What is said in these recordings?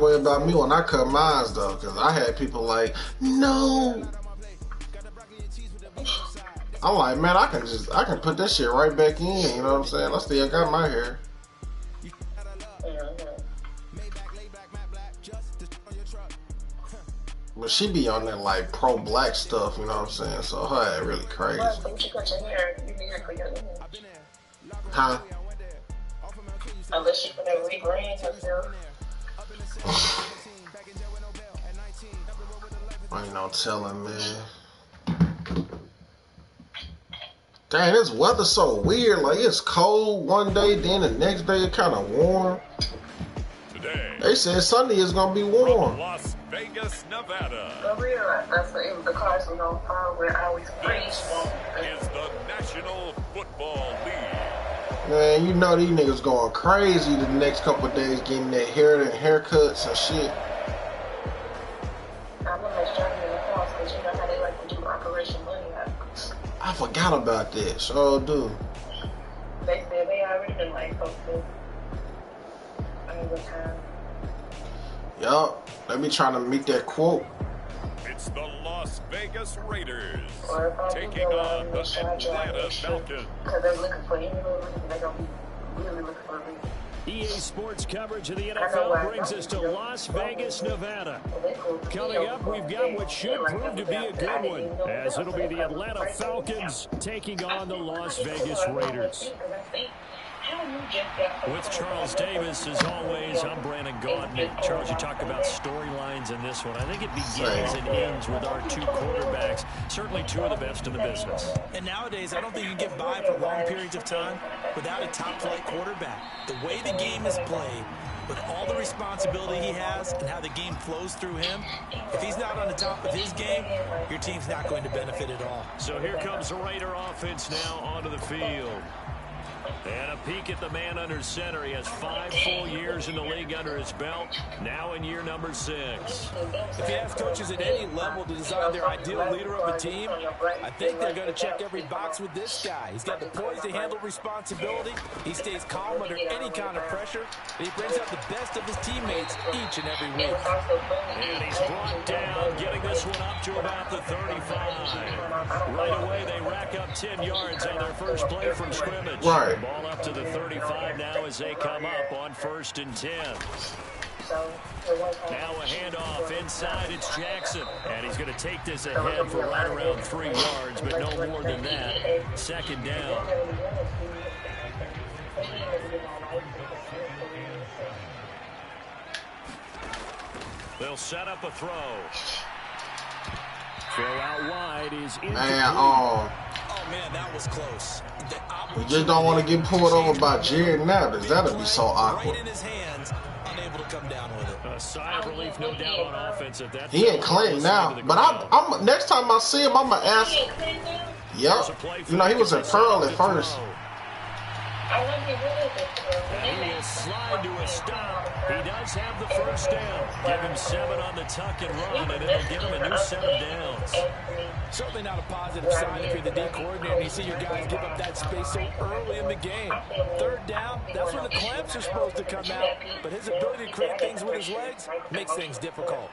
way about me when I cut mine though, because I had people like, no. I'm like, man, I can put that shit right back in. You know what I'm saying? I still got my hair. But she be on that like pro-black stuff, you know what I'm saying? So her hair really crazy. Huh? Unless she put that rebrand herself. Ain't no telling, man. Dang, this weather so weird. Like, it's cold one day, then the next day it kind of warm. Today, they said Sunday is going to be warm. From Las Vegas, Nevada. I realize that's the cars was on fire where I always freeze. Is the National Football League. Man, you know these niggas going crazy the next couple of days getting their hair and haircuts and shit. I'm gonna make sure I'm in the house because you know how they like to do Operation Money Out. I forgot about that. Sure do. They said they already been like posted. I mean, what time? Yup. They be trying to meet that quote. It's the Las Vegas Raiders taking on the Atlanta Falcons. Because they're looking for any little reason. They're going to be really looking for a reason. EA Sports coverage of the NFL brings us to Las Vegas, Nevada. Coming up, we've got what should prove to be a good one, as it'll be the Atlanta Falcons taking on the Las Vegas Raiders. With Charles Davis, as always, I'm Brandon Gaudin. Charles, you talk about storylines in this one. I think it begins and ends with our two quarterbacks, certainly two of the best in the business. And nowadays, I don't think you can get by for long periods of time without a top-flight quarterback. The way the game is played, with all the responsibility he has and how the game flows through him, if he's not on the top of his game, your team's not going to benefit at all. So here comes the Raider offense now onto the field. And a peek at the man under center. He has 5 full years in the league under his belt, now in year number 6. If you ask coaches at any level to design their ideal leader of a team, I think they're going to check every box with this guy. He's got the poise to handle responsibility. He stays calm under any kind of pressure. And he brings out the best of his teammates each and every week. And he's brought down, getting this one up to about the 35. Right away, they rack up 10 yards on their first play from scrimmage. Right. Ball up to the 35 now as they come up on 1st and 10. Now a handoff inside. It's Jackson. And he's going to take this ahead for right around 3 yards, but no more than that. 2nd down. They'll set up a throw. Throw out wide is in. Man, oh man, that was close. You just don't want to get pulled over by Jared Nabbs. That'd be so awkward. Right in his hands, unable to come down with it. A sigh of relief, no doubt, on offense at that. He ain't Clinton now, but I'm next time I see him, I'm gonna ask. Yep. You know he was in Pearl at first. And he will slide to a stop. He does have the 1st down. Give him 7 on the tuck and run, and it'll give him a new set of downs. Certainly not a positive sign if you're the D coordinator and you see your guys give up that space so early in the game. 3rd down, that's when the clamps are supposed to come out, but his ability to create things with his legs makes things difficult.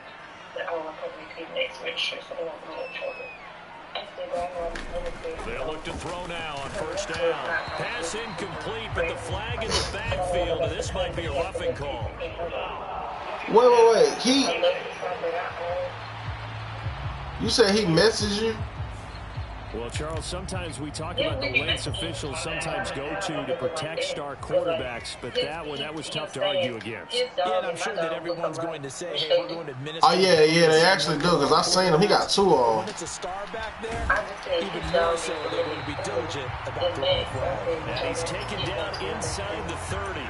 They'll look to throw now on 1st down. Pass incomplete, but the flag in the backfield, and this might be a roughing call. Wait. You said he messaged you? Well, Charles, sometimes we talk about the lengths officials sometimes go to protect star quarterbacks, but that was tough to argue against. Yeah, and I'm sure that everyone's going to say, hey, we're going to administer. Oh, yeah, they actually do, because I seen him. He got 2 on. When it's a star back there, even more so they're going to be diligent about throwing the flag. And he's taken down inside the 30.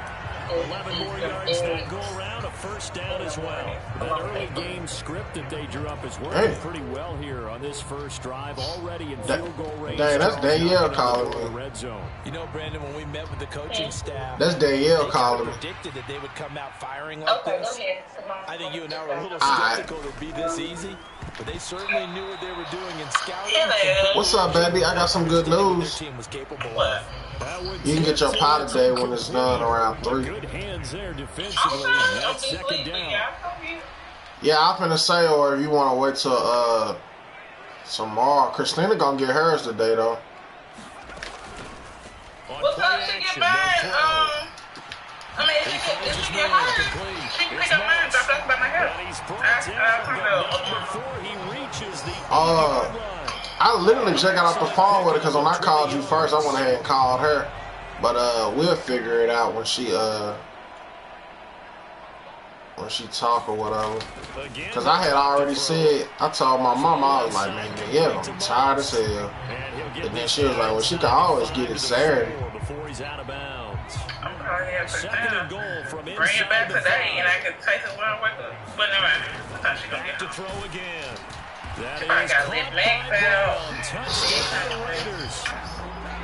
11 more yards that go around, a 1st down as well. That early game script that they drew up is working pretty well here on this first drive, already in field goal range. Dang, that's Danielle calling me. Red zone. You know, Brandon, when we met with the coaching staff, That's Danielle calling me. predicted that they would come out firing like this. I think you and I were a little skeptical it would be this easy. but they certainly knew what they were doing in scouting. What's up, baby? I got some good news. You can get your pie today when it's done around 3. Good hands there defensively. That's second down. Yeah, I'm finna say, or if you want to wait till tomorrow. Christina gonna get hers today, though. What's up, she get back? I mean, she get hers. She can pick up mine, drop that by my hair. I literally just got off the phone with her because when I called you first, I went ahead and called her. But we'll figure it out when she talk or whatever. Because I had already said, I told my mama, I was like, man, yeah, I'm tired as hell. And then she was like, well, she can always get it Saturday. Second and goal from bring it back today, and I can take it when I wake up. But never mind. I thought she gonna get to throw again. That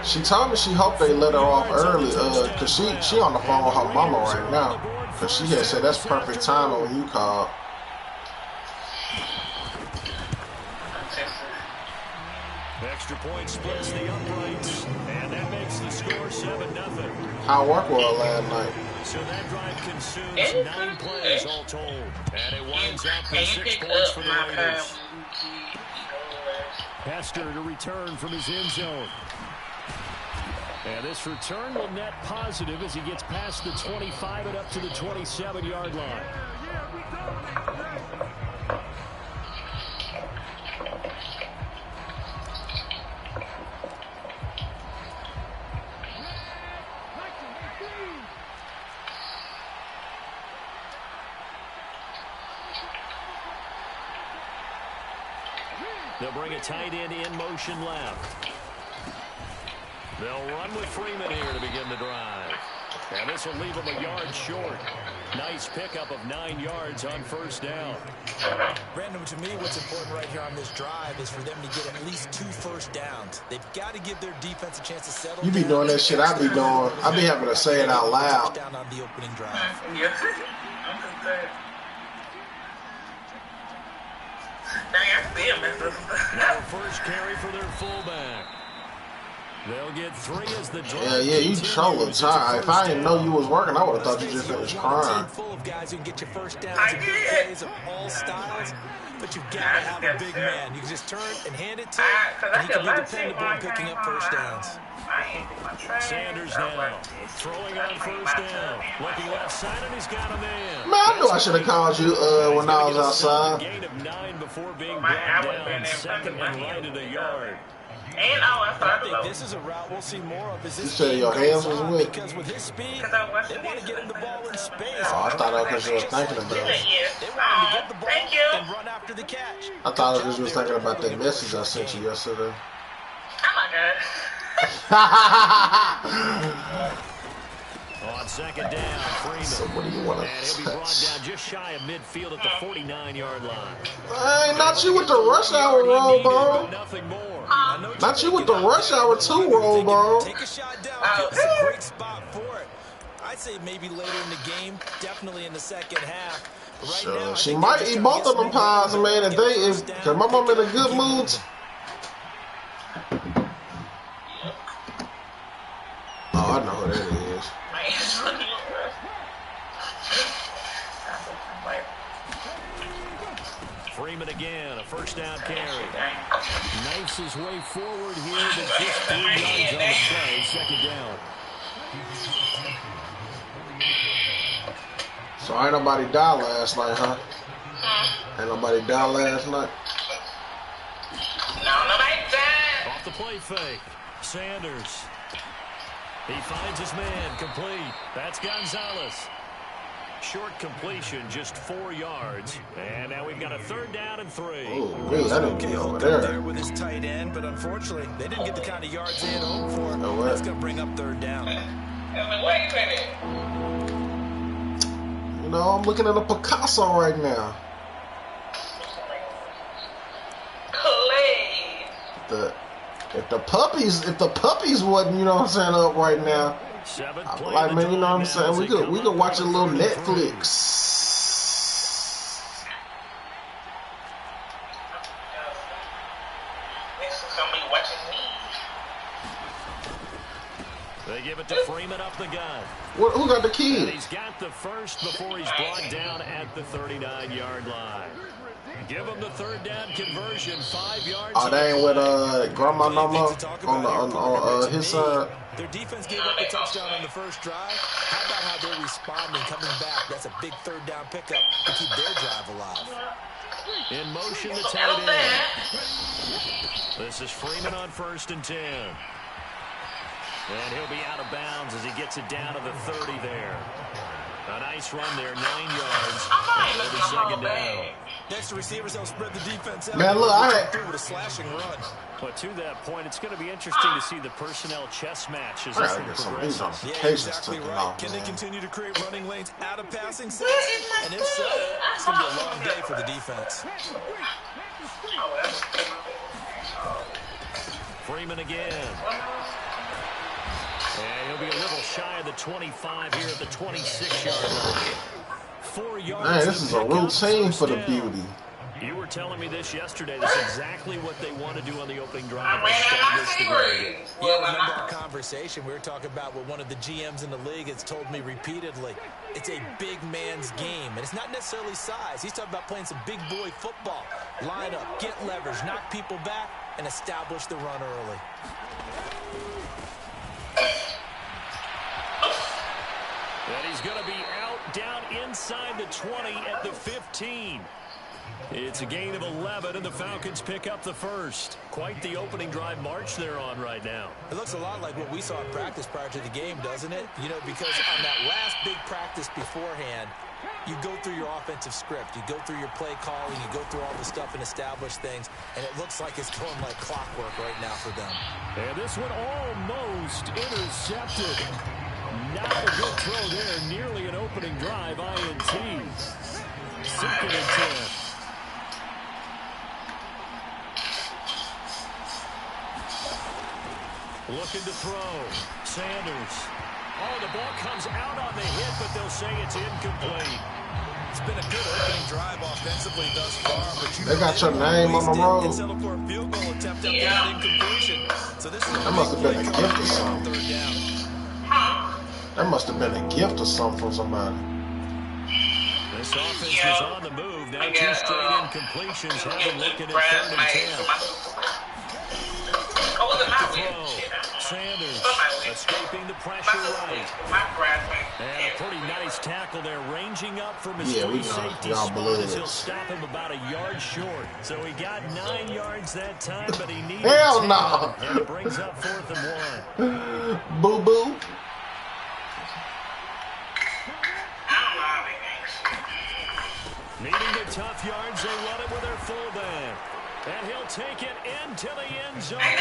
is she told me she hoped they let her off early, cause she on the phone with her mama right now, cause she had said that's perfect time when you called. Extra point splits the uprights, and that makes the score 7-0. How work was last night? So that drive consumes 9 plays all told, and it winds up with 6 points for the Raiders. Hester to return from his end zone. And this return will net positive as he gets past the 25 and up to the 27-yard line. They'll bring a tight end in motion left. They'll run with Freeman here to begin the drive. And this will leave them a yard short. Nice pickup of 9 yards on first down. Brandon, to me, what's important right here on this drive is for them to get at least 2 first downs. They've got to give their defense a chance to settle. You be doing that shit I be doing. I be having to say it out loud. Down on the opening drive. Now first carry for their fullback. They'll get 3 as the drive. Yeah, you trolling tired. If I didn't know you was working, I would have thought you just finished crying. Full of guys who can get you first downs and big plays of all styles, but you've got to have a big man. You can just turn and hand it to him, and he can be dependable in picking up first downs. Sanders now throwing on first down. Looking left side, and he's got a man. Man, I knew I should have called you when I was outside. Gain of 9 before being brought down. Second and right at a yard. And I think this is a route we'll see more of. Is this you said your hands was with? Because with his speed, they want to get him the ball in space. Oh, I thought that was because you was thinking about it. They want him to get the ball and run after the catch. I thought it was you was thinking about that message I sent you yesterday. Oh my God. On second down, Freeman. So what do you want to and he'll be brought down just shy of midfield at the 49-yard line. Hey, not you with the rush hour roll, bro. Nothing more. Not you with the rush hour 2 roll, bro. Take a shot down. It's a great spot for it. I'd say maybe later in the game, definitely in the second half. Right now, she might eat both of them pies, man. If my mom in a good mood. Oh, I know who that is. Freeman again, a first down carry. Knifes his way forward here, but just 3 yards on the play. Second down. So ain't nobody died last night, huh? Ain't nobody died last night? No, nobody died. Off the play fake. Sanders. He finds his man, complete. That's Gonzalez. Short completion, just 4 yards. And now we've got a 3rd down and 3. Oh, really? I didn't get over there. With his tight end, but unfortunately, they didn't get the kind of yards they had hoped for. No, that's going to bring up 3rd down. Wait a minute. You know, I'm looking at a Picasso right now. Clay. If the puppies wasn't, you know what I'm saying, up right now, I'm like, man, you know what I'm saying, we could watch a little Netflix. somebody watching me. They give it to Freeman up the gun. Who got the key? And he's got the first before he's brought down at the 39-yard line. Give him the third down conversion, 5 yards. Oh, they ain't with Grandma no more on his side. Their defense gave up a touchdown on the first drive. How about how they're responding, coming back? That's a big third down pickup to keep their drive alive. In motion, the tight end. This is Freeman on 1st and 10. And he'll be out of bounds as he gets it down to the 30 there. A nice run there, 9 yards. And it'll be 2nd down. Next to receivers, they'll spread the defense out. Man, look, I had through with a slashing run. But to that point, it's going to be interesting to see the personnel chess match as this one progresses. Yeah, exactly right. Can they continue to create running lanes out of passing sets? And if so, it's going to be a long day for the defense. Freeman again. And he'll be a little shy of the 25 here at the 26-yard line. 4 yards. Man, this is a routine for the beauty. You were telling me this yesterday. That's exactly what they want to do on the opening drive. Yeah, remember our conversation? We were talking about what one of the GMs in the league has told me repeatedly. It's a big man's game, and it's not necessarily size. He's talking about playing some big boy football. Line up, get leverage, knock people back, and establish the run early. And he's going to be out down inside the 20 at the 15. It's a gain of 11, and the Falcons pick up the first. Quite the opening drive march they're on right now. It looks a lot like what we saw in practice prior to the game, doesn't it? You know, because on that last big practice beforehand, you go through your offensive script. You go through your play calling. You go through all the stuff and establish things. And it looks like it's going like clockwork right now for them. And this one almost intercepted. Not a good throw there. Nearly an opening drive, INT. 2nd and 10. Looking to throw. Sanders. Oh, the ball comes out on the hit, but they'll say it's incomplete. It's been a good opening drive offensively thus far, but they got your name on the road. Settle for a field goal attempt after that incompletion. So this is that must have been a gift or something. That must have been a gift or something from somebody. This offense is on the move. Now 2 straight incompletions. Have them looking at 3rd and 10. Sanders escaping the pressure right. And a pretty nice tackle there, ranging up from his free safety spot as he'll stop him about a yard short. So he got 9 yards that time, but he needed 10. Hell no. And it brings up 4th and 1. Boo-boo. Needing the tough yards, they run it with their fullback. And he'll take it into the end zone. Man,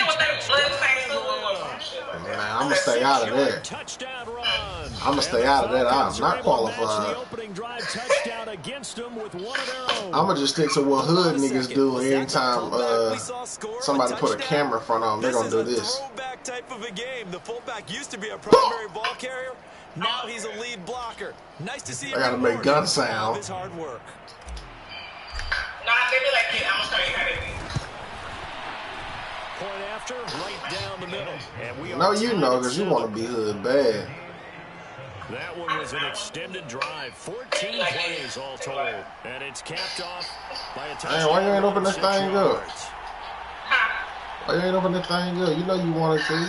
I'm going to stay out of there. Touchdown run. I'm going to stay out of that. I'm not qualified. The opening drive touchdown against them with one of their own. I'm going to just stick to what hood niggas do anytime somebody put a camera in front of them. They're going to do this. Throwback type of a game. The fullback used to be a primary ball carrier. Now he's a lead blocker. Nice to see him. I got to make gun sound. His hard work. No, they be like this. I'm going to show you how they do. Point after, right down the middle. And we no, you know, because you want to be hood bad. That one was an extended drive. 14 plays all told. And it's capped off by a touchdown. Hey, why you ain't open this thing up? Why you ain't open this thing up? You know you wanted to.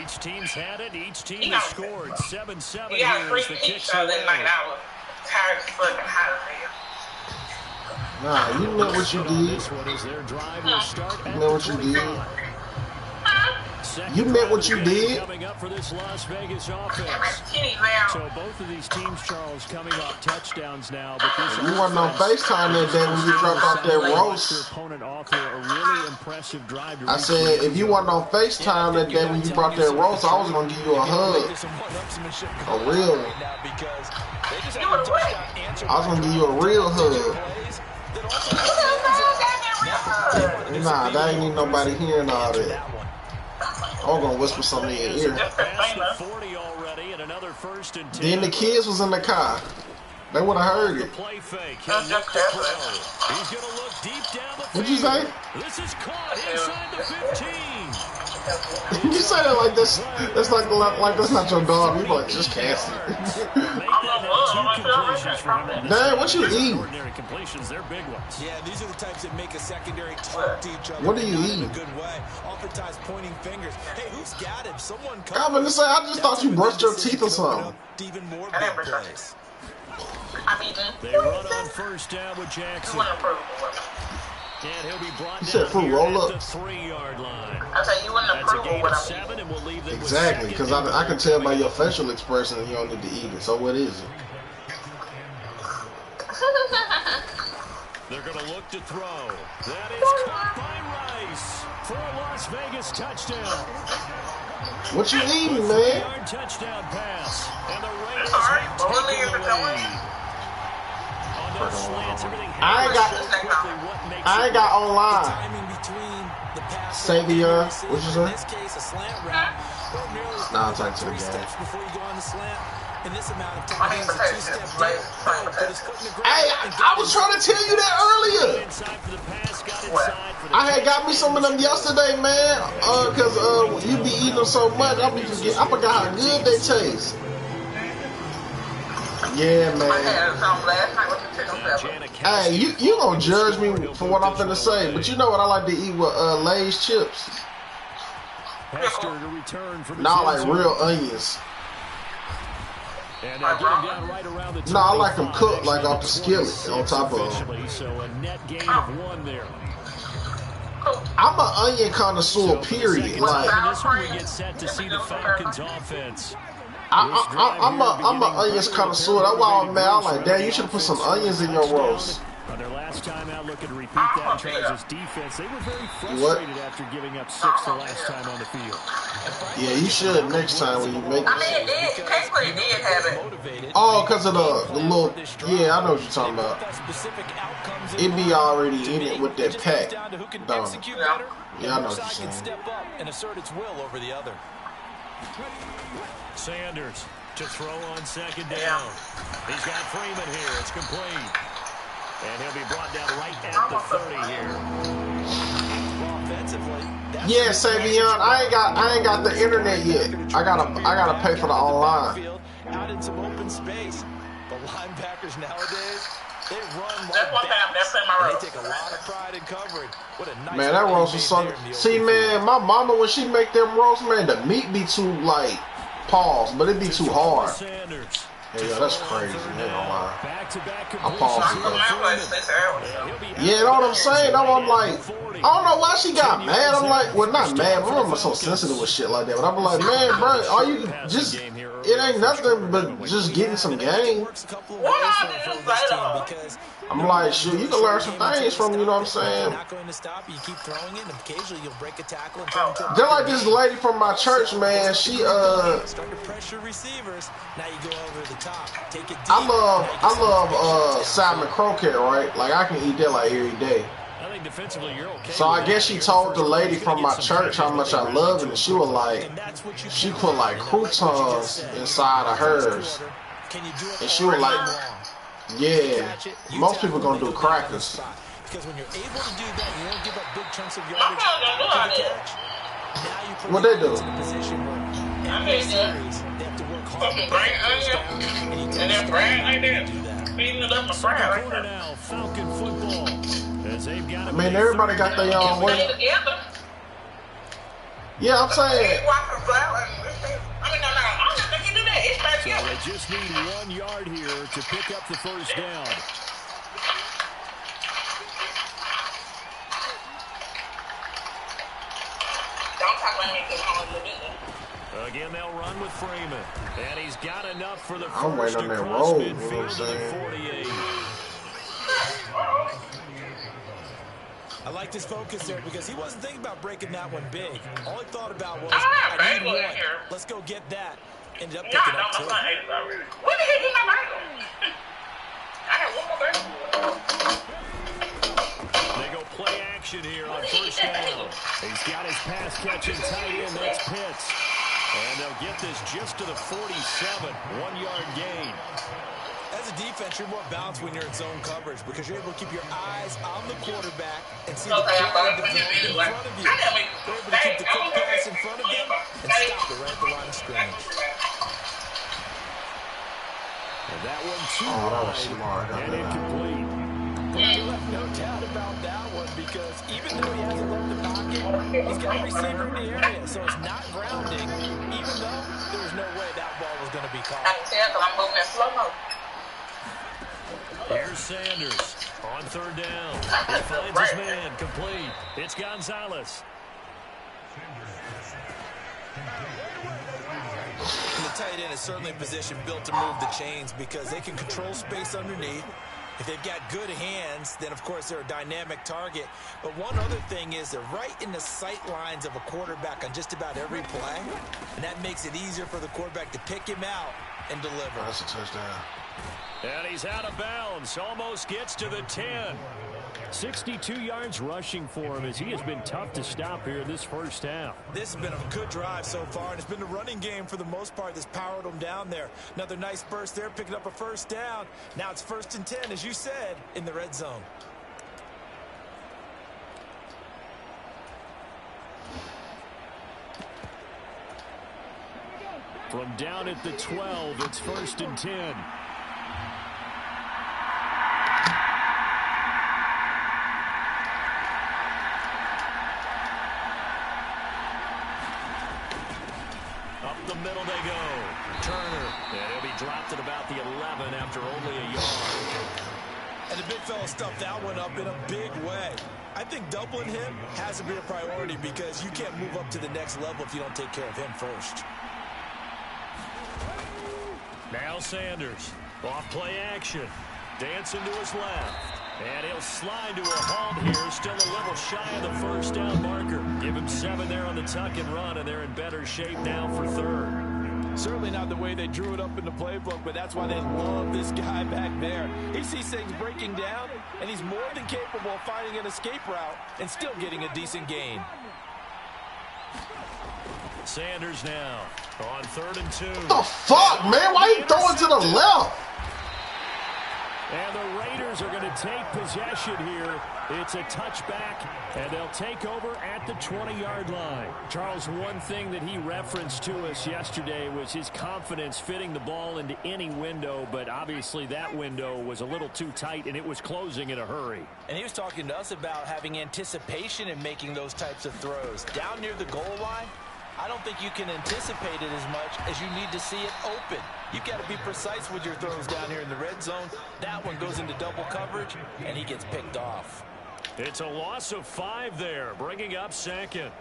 Each team's had it. Each team has scored. 7-7 here as the kicks away. Tired as fucking hot as hell. Nah, you know what you did. This one is their drive will start you know what you did. You meant what you did. Coming up for this Las Vegas offense. So both of these teams, Charles, coming off touchdowns now. But this you wasn't on FaceTime that day when you dropped off that roast. Opponent off there, a really impressive drive. I said if you wasn't on FaceTime that day when you brought that roast, I was gonna give you a hug, a real one. I was gonna give you a real hug. Nah, that ain't even nobody hearing all that. I'm gonna whisper something in your ear. Then the kids was in the car. They would have heard it. Play fake. He's gonna look deep down the field. What'd you say? This is caught inside the 15. You say that like this. That's like that's not your dog. You like just cast it. Dang, what you eat? They're big ones. Yeah, these are the types that make a secondary talk to each other. What do you eat? In a good way. Oftentimes pointing fingers. Hey, who's got him? Someone. I'm gonna say, I just thought you brushed your teeth or something. Even more big plays. They run on first down with Jackson. And he'll be brought down for roll-ups. the 3-yard line. I tell you, wouldn't approve of what I'm 7, and we'll leave them exactly, because I can tell by your facial expression you don't need to eat it. So what is it? They're going to look to throw. That is caught by Rice for a Las Vegas touchdown. What you eating, man? Touchdown pass. And the Raiders I ain't got online. Savior, what you say? Nah, I'm talking to the game. Hey, I was trying to tell you that earlier. I had got me some of them yesterday, man. Cause you be eating them so much, I forgot how good they taste. Yeah, man. Hey, you gonna judge me for what I'm finna say, but you know what I like to eat with Lay's chips. Nah, like real onions. No, I like them cooked like off the skillet on top of them. So a net gain of 1 there. I'm an onion connoisseur, period. Like we get set to see the Falcons offense. I'm an onions connoisseur. That's why I'm mad. I'm like, damn, you should have put some onions in your roast. On their last time out, looking to repeat that Chargers defense. They were very frustrated after giving up 6 the last time on the field. Yeah, you should next time when you make it. I mean, it did have it. Oh, because of the little, yeah, I know what you're talking about. It be already in it with that pack. Yeah, I know what you're saying. Step up and assert its will over the other. Sanders to throw on second down. He's got Freeman here. It's complete. And he'll be brought down right at the 30 here. Yeah, Savion, I ain't got the internet yet. I gotta pay for the online. Out in some open space. The linebackers nowadays, they run like they take a lot of pride in covering. What a nice man, that roast was something. See, man, my mama when she make them roasts, man, the meat be too like pause, but it be too hard. Yeah, that's crazy. I ain't gonna lie. I paused it. Yeah, you know what I'm saying? I'm like, I don't know why she got mad. I'm like, well, not mad, but I'm so sensitive with shit like that. But I'm like, man, bro, are you just? It ain't nothing but just getting some game. I'm like, shoot, you can learn some things from, you know what I'm saying? They're like this lady from my church, man. She I love salmon croquette, right? Like I can eat that like every day. So I guess she told the lady from my church how much I love it, and she was like, she put like croutons inside of hers, and she was like, yeah, most people gonna do crackers. Because when you're able to do that, you won't give up big chunks of yardage. What they do? I mean, everybody got their own way. Yeah, I'm saying. So they just need 1 yard here to pick up the first down. Again, they'll run with Freeman. And he's got enough for the first. I'm waiting on that roll, you know what I'm saying? 48. I like this focus there because he wasn't thinking about breaking that one big. All he thought about was, I need 1. Let's go get that. Ended up picking up 2. What the heck is my Bible? I have 1 more. They go play action here on first down. He's got his pass catching tight end. That's Pitts. And they'll get this just to the 47. 1 yard gain. As a defense, you're more balanced when you're in zone coverage because you're able to keep your eyes on the quarterback and see the play of the zone in front of you. You're able to keep the quick pass in front of them and stop it right at the line of scrimmage. And that one too wide and incomplete. You have no doubt about that one because even though he hasn't left the pocket, he's got a receiver in the area, so it's not grounding, even though there was no way that ball was going to be caught. I'm moving in slow-mo. Here's Sanders on third down. He finds his man, complete. It's Gonzalez. The tight end is certainly a position built to move the chains because they can control space underneath. If they've got good hands, then, of course, they're a dynamic target. But one other thing is they're right in the sight lines of a quarterback on just about every play, and that makes it easier for the quarterback to pick him out and deliver. That's a touchdown. And he's out of bounds. Almost gets to the 10. 62 yards rushing for him as he has been tough to stop here this first half. This has been a good drive so far, and it's been the running game for the most part that's powered them down there. Another nice burst there, picking up a first down. Now it's 1st and 10, as you said, in the red zone. From down at the 12, it's 1st and 10. The middle they go. Turner. And he'll be dropped at about the 11 after only a yard. And the big fella stuffed that one up in a big way. I think doubling him has to be a priority because you can't move up to the next level if you don't take care of him first. Now Sanders. Off play action. Dancing to his left. And he'll slide to a halt here. Still a little shy of the first down marker. Give him 7 there on the tuck and run, and they're in better shape now for 3rd. Certainly not the way they drew it up in the playbook, but that's why they love this guy back there. He sees things breaking down, and he's more than capable of finding an escape route and still getting a decent gain. Sanders now on 3rd and 2. What the fuck, man? Why you throwing to the left? And the Raiders are going to take possession here. It's a touchback, and they'll take over at the 20-yard line. Charles, one thing that he referenced to us yesterday was his confidence fitting the ball into any window, but obviously that window was a little too tight, and it was closing in a hurry. And he was talking to us about having anticipation in making those types of throws. Down near the goal line, I don't think you can anticipate it as much as you need to see it open. You've got to be precise with your throws down here in the red zone. That one goes into double coverage, and he gets picked off. It's a loss of 5 there, bringing up 2nd.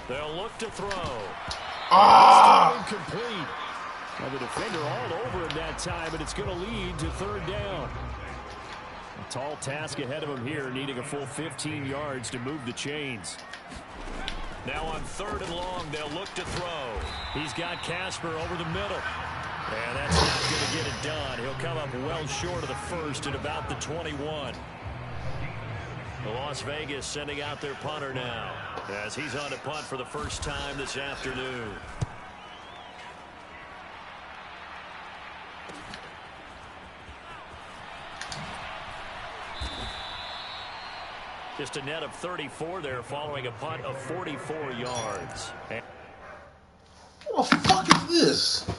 They'll look to throw. Incomplete. Now the defender all over him that time, and it's going to lead to 3rd down. A tall task ahead of him here, needing a full 15 yards to move the chains. Now on 3rd and long, they'll look to throw. He's got Casper over the middle. And that's not going to get it done. He'll come up well short of the first at about the 21. Las Vegas sending out their punter now as he's on to punt for the first time this afternoon. Just a net of 34 there following a punt of 44 yards. What the fuck is this?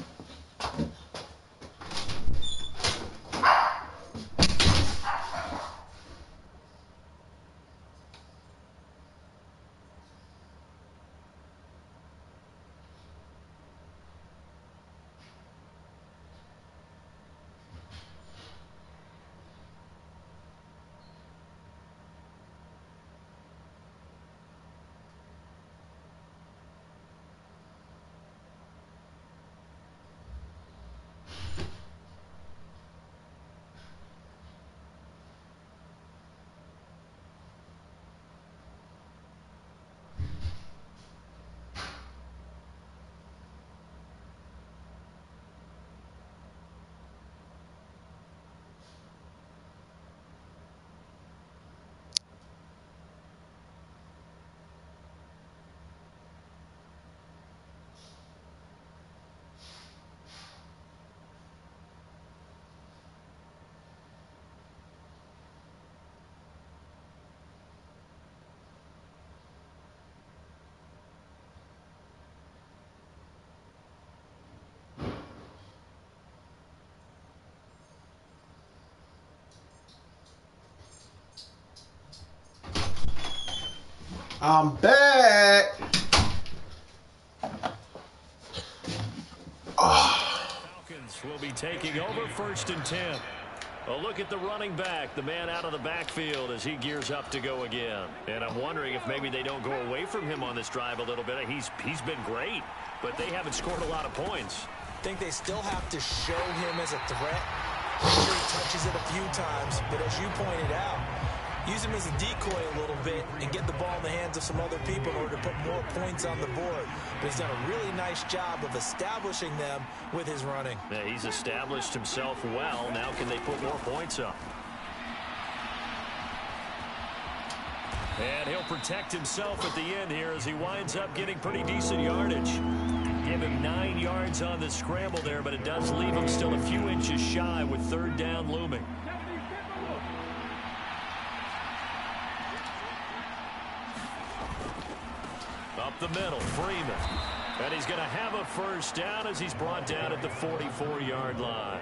I'm back. Falcons will be taking over 1st and 10. A look at the running back, the man out of the backfield as he gears up to go again. And I'm wondering if maybe they don't go away from him on this drive a little bit. He's been great, but they haven't scored a lot of points. I think they still have to show him as a threat. Make sure he touches it a few times, but as you pointed out, use him as a decoy a little bit and get the ball in the hands of some other people in order to put more points on the board. But he's done a really nice job of establishing them with his running. Yeah, he's established himself well. Now can they put more points up? And he'll protect himself at the end here as he winds up getting pretty decent yardage. Give him 9 yards on the scramble there, but it does leave him still a few inches shy with 3rd down looming. Up the middle, Freeman. And he's going to have a 1st down as he's brought down at the 44-yard line.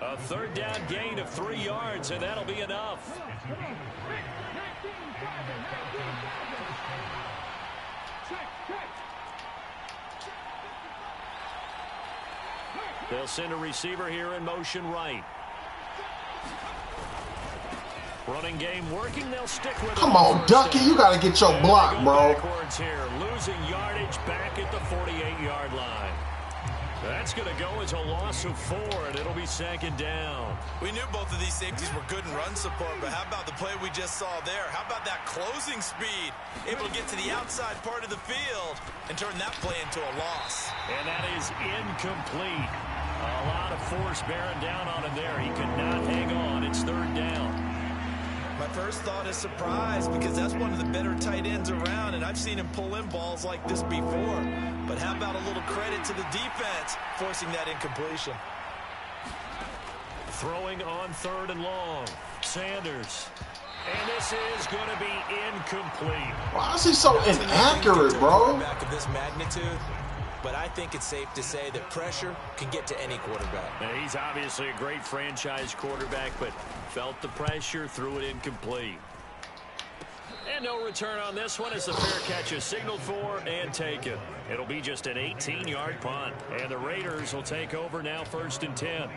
A 3rd down gain of 3 yards, and that'll be enough. They'll send a receiver here in motion right. Running game working. They'll stick with it. Come on, Ducky. You got to get your block, bro. Backwards here, losing yardage back at the 48-yard line. That's going to go as a loss of 4, and it'll be 2nd down. We knew both of these safeties were good in run support, but how about the play we just saw there? How about that closing speed? Able to get to the outside part of the field and turn that play into a loss. And that is incomplete. A lot of force bearing down on him there. He could not hang on. It's 3rd down. My first thought is surprise because that's one of the better tight ends around, and I've seen him pull in balls like this before. But how about a little credit to the defense forcing that incompletion? Throwing on 3rd and long. Sanders. And this is going to be incomplete. Why is he so inaccurate, bro? Back of this magnitude. But I think it's safe to say that pressure can get to any quarterback. Now, he's obviously a great franchise quarterback, but felt the pressure, threw it incomplete. And no return on this one as the fair catch is signaled for and taken. It'll be just an 18-yard punt. And the Raiders will take over now 1st and 10.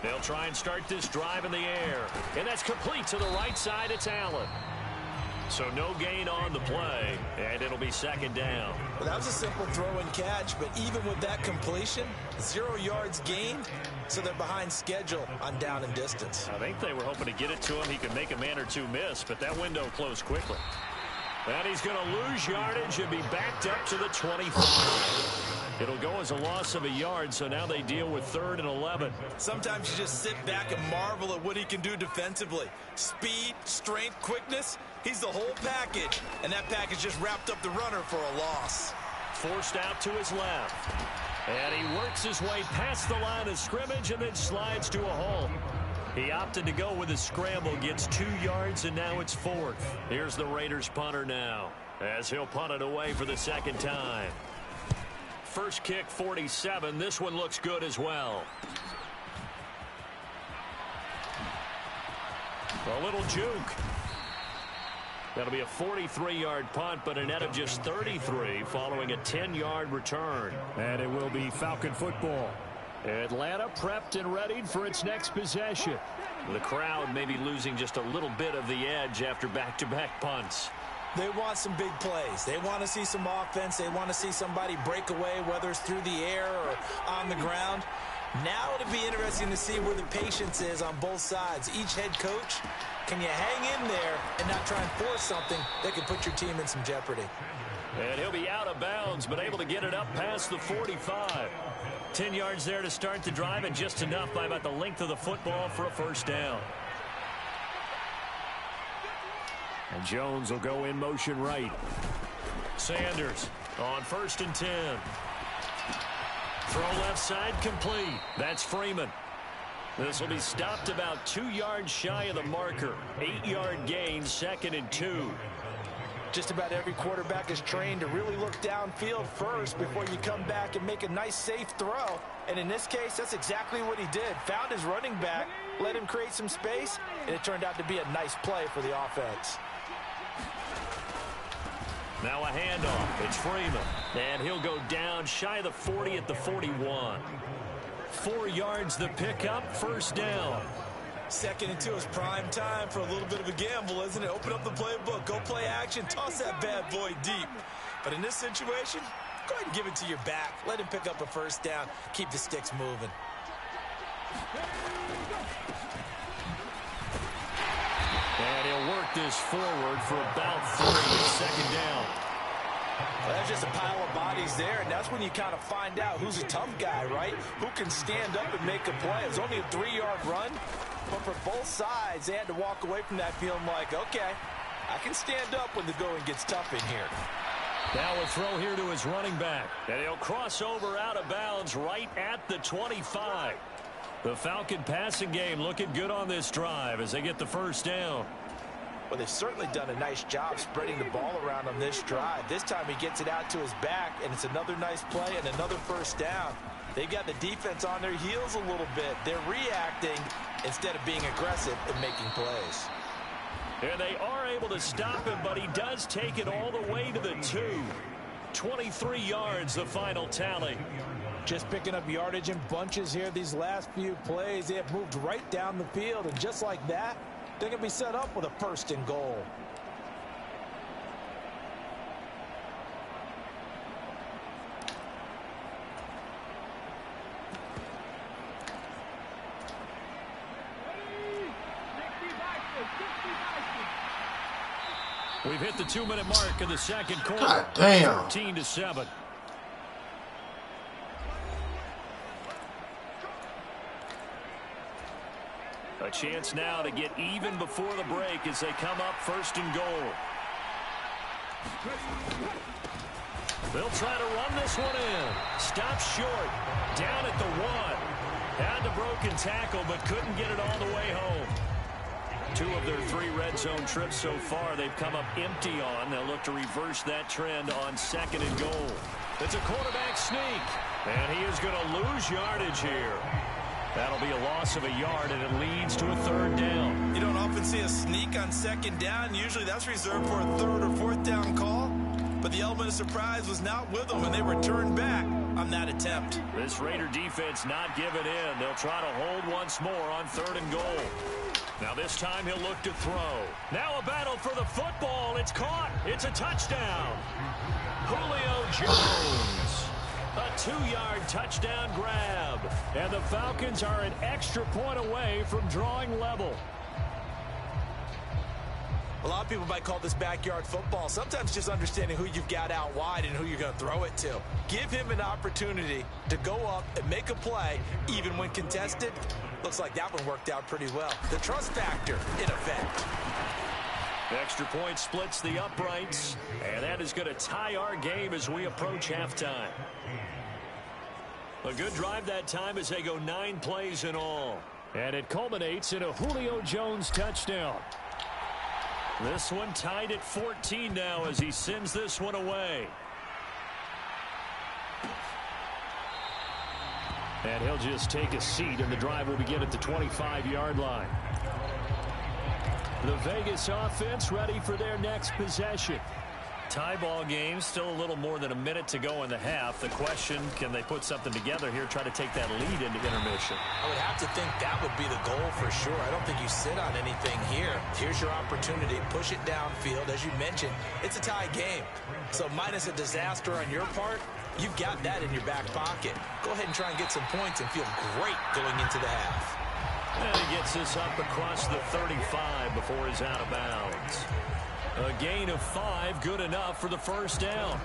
They'll try and start this drive in the air. And that's complete to the right side. It's Allen. So no gain on the play, and it'll be 2nd down. Well, that was a simple throw and catch, but even with that completion, 0 yards gained, so they're behind schedule on down and distance. I think they were hoping to get it to him. He could make a man or two miss, but that window closed quickly. And he's going to lose yardage and be backed up to the 25. It'll go as a loss of a yard, so now they deal with 3rd and 11. Sometimes you just sit back and marvel at what he can do defensively. Speed, strength, quickness, he's the whole package. And that package just wrapped up the runner for a loss. Forced out to his left. And he works his way past the line of scrimmage and then slides to a hole. He opted to go with his scramble, gets 2 yards, and now it's 4th. Here's the Raiders punter now, as he'll punt it away for the 2nd time. First kick, 47. This one looks good as well. A little juke. That'll be a 43-yard punt, but a net of just 33 following a 10-yard return. And it will be Falcon football. Atlanta prepped and readied for its next possession. The crowd may be losing just a little bit of the edge after back-to-back punts. They want some big plays. They want to see some offense. They want to see somebody break away, whether it's through the air or on the ground. Now it'll be interesting to see where the patience is on both sides. Each head coach, can you hang in there and not try and force something that could put your team in some jeopardy? And he'll be out of bounds, but able to get it up past the 45. 10 yards there to start the drive, and just enough by about the length of the football for a 1st down. And Jones will go in motion right. Sanders on 1st and 10. Throw left side complete. That's Freeman. This will be stopped about 2 yards shy of the marker. 8-yard gain, 2nd and 2. Just about every quarterback is trained to really look downfield first before you come back and make a nice, safe throw. And in this case, that's exactly what he did. Found his running back, let him create some space, and it turned out to be a nice play for the offense. Now a handoff. It's Freeman. And he'll go down shy of the 40 at the 41. 4 yards the pickup, first down. 2nd and 2 is prime time for a little bit of a gamble, isn't it? Open up the playbook, go play action, toss that bad boy deep. But in this situation, go ahead and give it to your back. Let him pick up a first down. Keep the sticks moving. And he'll work this forward for about 3, 2nd down. Well, there's just a pile of bodies there, and that's when you kind of find out who's a tough guy, right? Who can stand up and make a play. It was only a 3-yard run, but for both sides, they had to walk away from that feeling like, okay, I can stand up when the going gets tough in here. Now a throw here to his running back, and he'll cross over out of bounds right at the 25. The Falcon passing game looking good on this drive as they get the first down. Well, they've certainly done a nice job spreading the ball around on this drive. This time he gets it out to his back, and it's another nice play and another first down. They've got the defense on their heels a little bit. They're reacting instead of being aggressive and making plays. And they are able to stop him, but he does take it all the way to the 2. 23 yards, the final tally. Just picking up yardage in bunches here these last few plays. They have moved right down the field, and just like that, they're going to be set up with a 1st and goal. We've hit the 2-minute mark of the 2nd quarter. God damn. 13-7. A chance now to get even before the break as they come up 1st and goal. They'll try to run this one in. Stops short. Down at the 1. Had the broken tackle, but couldn't get it all the way home. 2 of their 3 red zone trips so far they've come up empty on. They'll look to reverse that trend on 2nd and goal. It's a quarterback sneak, and he is going to lose yardage here. That'll be a loss of a yard, and it leads to a 3rd down. You don't often see a sneak on 2nd down. Usually that's reserved for a 3rd or 4th down call. But the element of surprise was not with them, and they returned back on that attempt. This Raider defense not giving in. They'll try to hold once more on 3rd and goal. Now this time he'll look to throw. Now a battle for the football. It's caught. It's a touchdown. Julio Jones. A 2-yard touchdown grab. And the Falcons are an extra point away from drawing level. A lot of people might call this backyard football. Sometimes just understanding who you've got out wide and who you're going to throw it to. Give him an opportunity to go up and make a play, even when contested. Looks like that one worked out pretty well. The trust factor in effect. Extra point splits the uprights, and that is going to tie our game as we approach halftime. A good drive that time as they go 9 plays in all. And it culminates in a Julio Jones touchdown. This one tied at 14 now as he sends this one away. And he'll just take a seat, and the drive will begin at the 25-yard line. The Vegas offense ready for their next possession. Tie ball game, still a little more than a minute to go in the half. The question, can they put something together here, try to take that lead into intermission? I would have to think that would be the goal for sure. I don't think you sit on anything here. Here's your opportunity. Push it downfield. As you mentioned, it's a tie game. So minus a disaster on your part, you've got that in your back pocket. Go ahead and try and get some points and feel great going into the half. And he gets this up across the 35 before he's out of bounds. A gain of 5, good enough for the first down.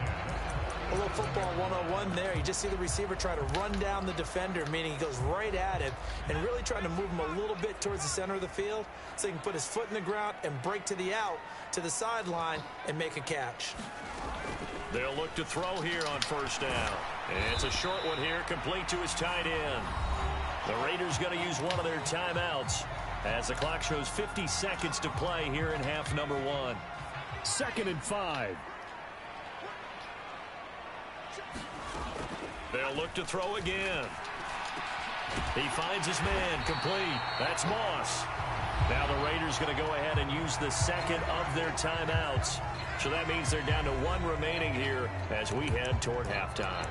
A little football 101 there. You just see the receiver try to run down the defender, meaning he goes right at him and really trying to move him a little bit towards the center of the field so he can put his foot in the ground and break to the out, to the sideline, and make a catch. They'll look to throw here on first down. And it's a short one here, complete to his tight end. The Raiders going to use one of their timeouts as the clock shows 50 seconds to play here in half number 1. 2nd and 5. They'll look to throw again. He finds his man, complete. That's Moss. Now the Raiders going to go ahead and use the second of their timeouts. So that means they're down to 1 remaining here as we head toward halftime.